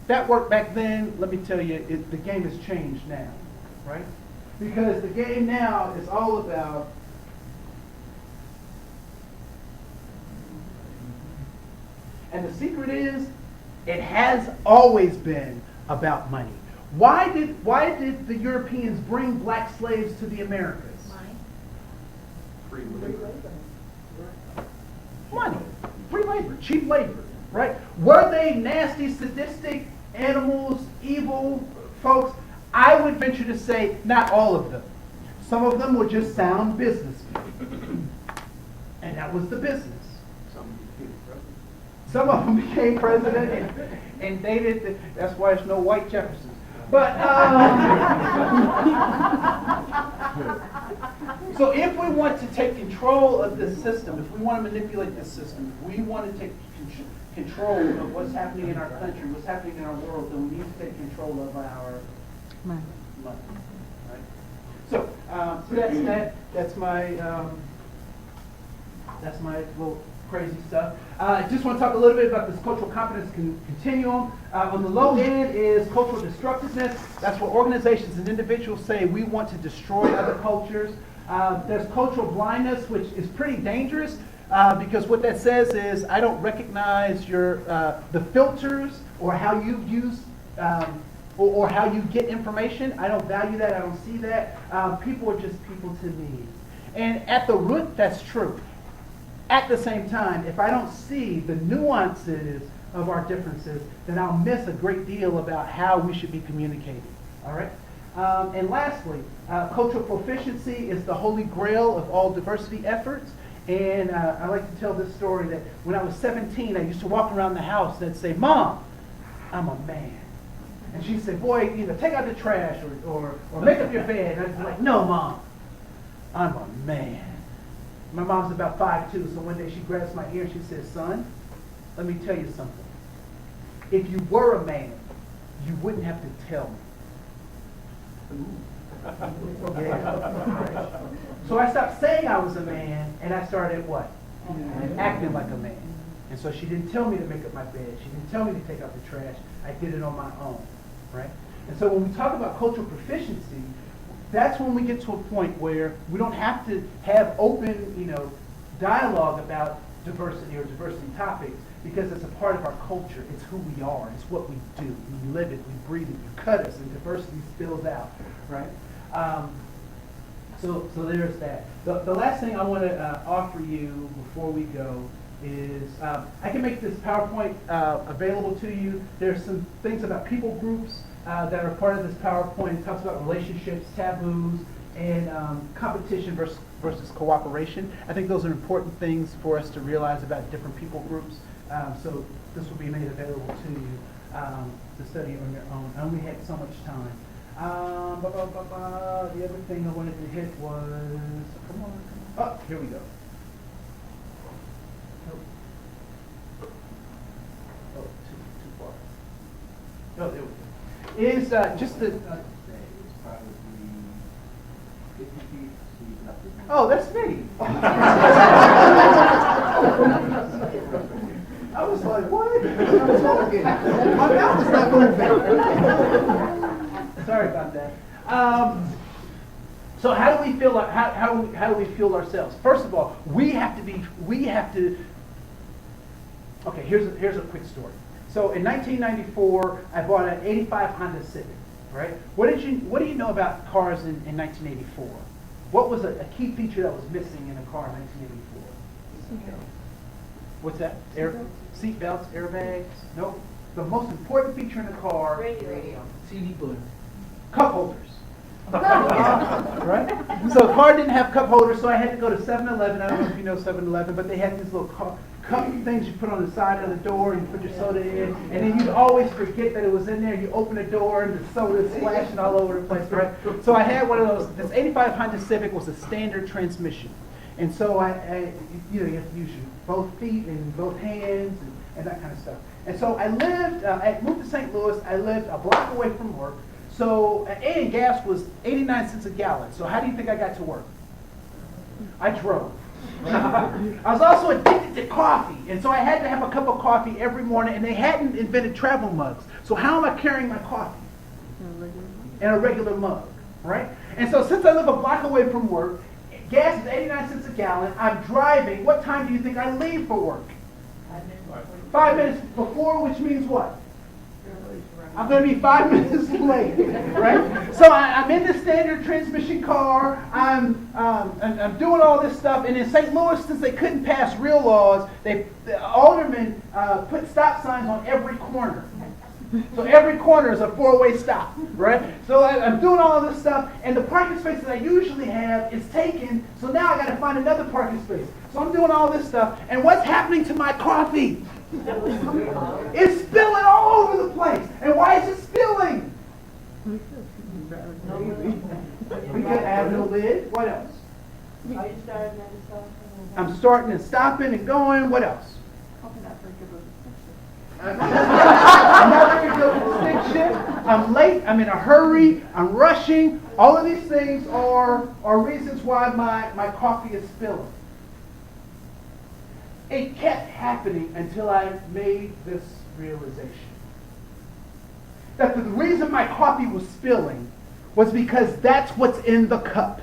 That worked back then. Let me tell you, the game has changed now, right? Because the game now is all about and the secret is, it has always been about money. Why did the Europeans bring black slaves to the Americas? Free labor. Money. Free labor. Cheap labor. Right? Were they nasty, sadistic animals, evil folks? I would venture to say not all of them. Some of them were just sound businessmen. And that was the business. Some of them became president and dated. That's why there's no white Jefferson. But so if we want to take control of this system, if we want to manipulate this system, if we want to take control of what's happening in our country, what's happening in our world, then we need to take control of our money. Right? So that's my little crazy stuff. I just want to talk a little bit about this cultural competence continuum. On the low end is cultural destructiveness. That's where organizations and individuals say we want to destroy other cultures. There's cultural blindness, which is pretty dangerous because what that says is I don't recognize the filters or how you've used or how you get information. I don't value that. I don't see that. People are just people to me. And at the root, that's true. At the same time, if I don't see the nuances of our differences, then I'll miss a great deal about how we should be communicating. All right? And lastly, cultural proficiency is the holy grail of all diversity efforts. And I like to tell this story that when I was 17, I used to walk around the house and say, "Mom, I'm a man." And she'd say, "Boy, take out the trash or make up your bed." And I'd be like, "No, Mom, I'm a man." My mom's about 5'2", so one day she grabs my ear and she says, "Son, let me tell you something. If you were a man, you wouldn't have to tell me." Yeah. So I stopped saying I was a man, and I started what? Acting like a man. And so she didn't tell me to make up my bed. She didn't tell me to take out the trash. I did it on my own, right? And so when we talk about cultural proficiency, that's when we get to a point where we don't have to have open, dialogue about diversity or diversity topics, because it's a part of our culture. It's who we are. It's what we do. We live it. We breathe it. You cut us, and diversity spills out, right? So there's that. The last thing I want to offer you before we go is I can make this PowerPoint available to you. There's some things about people groups that are part of this PowerPoint. It talks about relationships, taboos, and competition versus cooperation. I think those are important things for us to realize about different people groups. So this will be made available to you to study on your own. I only had so much time. The other thing I wanted to hit was, come on. Oh, here we go. Oh, too far. Oh, there we go. Is just the. Oh, that's me. I was like, what? I'm talking. My mouth is not moving. Sorry about that. So how do we feel? How do we feel ourselves? First of all, we have to. Okay, here's a quick story. So in 1994, I bought an '85 Honda Civic. Right? What do you know about cars in 1984? What was a key feature that was missing in a car in 1984? What's that? Seat belts, airbags? Nope. The most important feature in a car. Radio. CD player. Cup holders. Right? So the car didn't have cup holders, so I had to go to 7-Eleven. I don't know if you know 7-Eleven, but they had these little cup things you put on the side of the door and you put your soda in, and then you'd always forget that it was in there. You open the door and the soda is splashing all over the place, right? So I had one of those. This '85 Honda Civic was a standard transmission, and so I you have to use your both feet and both hands and that kind of stuff. And so I moved to St. Louis. I lived a block away from work. So and gas was 89 cents a gallon. So how do you think I got to work? I drove. I was also addicted to coffee, and so I had to have a cup of coffee every morning, and they hadn't invented travel mugs. So how am I carrying my coffee? In a regular mug, right? And so since I live a block away from work, gas is 89 cents a gallon, I'm driving. What time do you think I leave for work? 5 minutes before, which means what? I'm going to be 5 minutes late, right? So I'm in the standard transmission car. I'm doing all this stuff. And in St. Louis, since they couldn't pass real laws, the aldermen put stop signs on every corner. So every corner is a four-way stop, right? So I'm doing all of this stuff, and the parking space that I usually have is taken. So now I got to find another parking space. So I'm doing all this stuff, and what's happening to my coffee? It's spilling all over the place. And why is it spilling? Because I have no lid. What else? I'm starting and stopping and going. What else? I'm not very good with stick shift. I'm late. I'm in a hurry. I'm rushing. All of these things are reasons why my coffee is spilling. It kept happening until I made this realization. That the reason my coffee was spilling was because that's what's in the cup.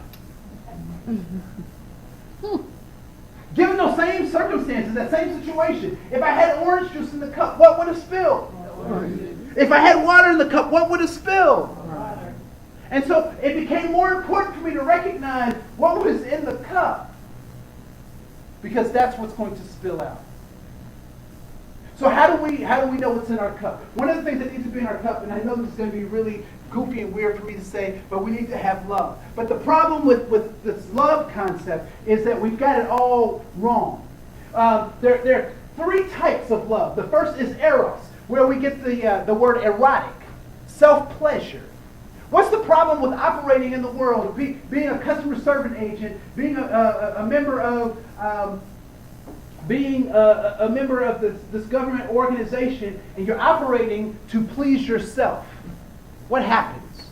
Given those same circumstances, that same situation, if I had orange juice in the cup, what would have spilled? If I had water in the cup, what would have spilled? And so it became more important for me to recognize what was in the cup, because that's what's going to spill out. So how do we know what's in our cup? One of the things that needs to be in our cup, and I know this is going to be really goofy and weird for me to say, but we need to have love. But the problem with this love concept is that we've got it all wrong. There are three types of love. The first is eros, where we get the word erotic, self-pleasure. What's the problem with operating in the world, being a customer servant agent, being a member of this government organization, and you're operating to please yourself? What happens?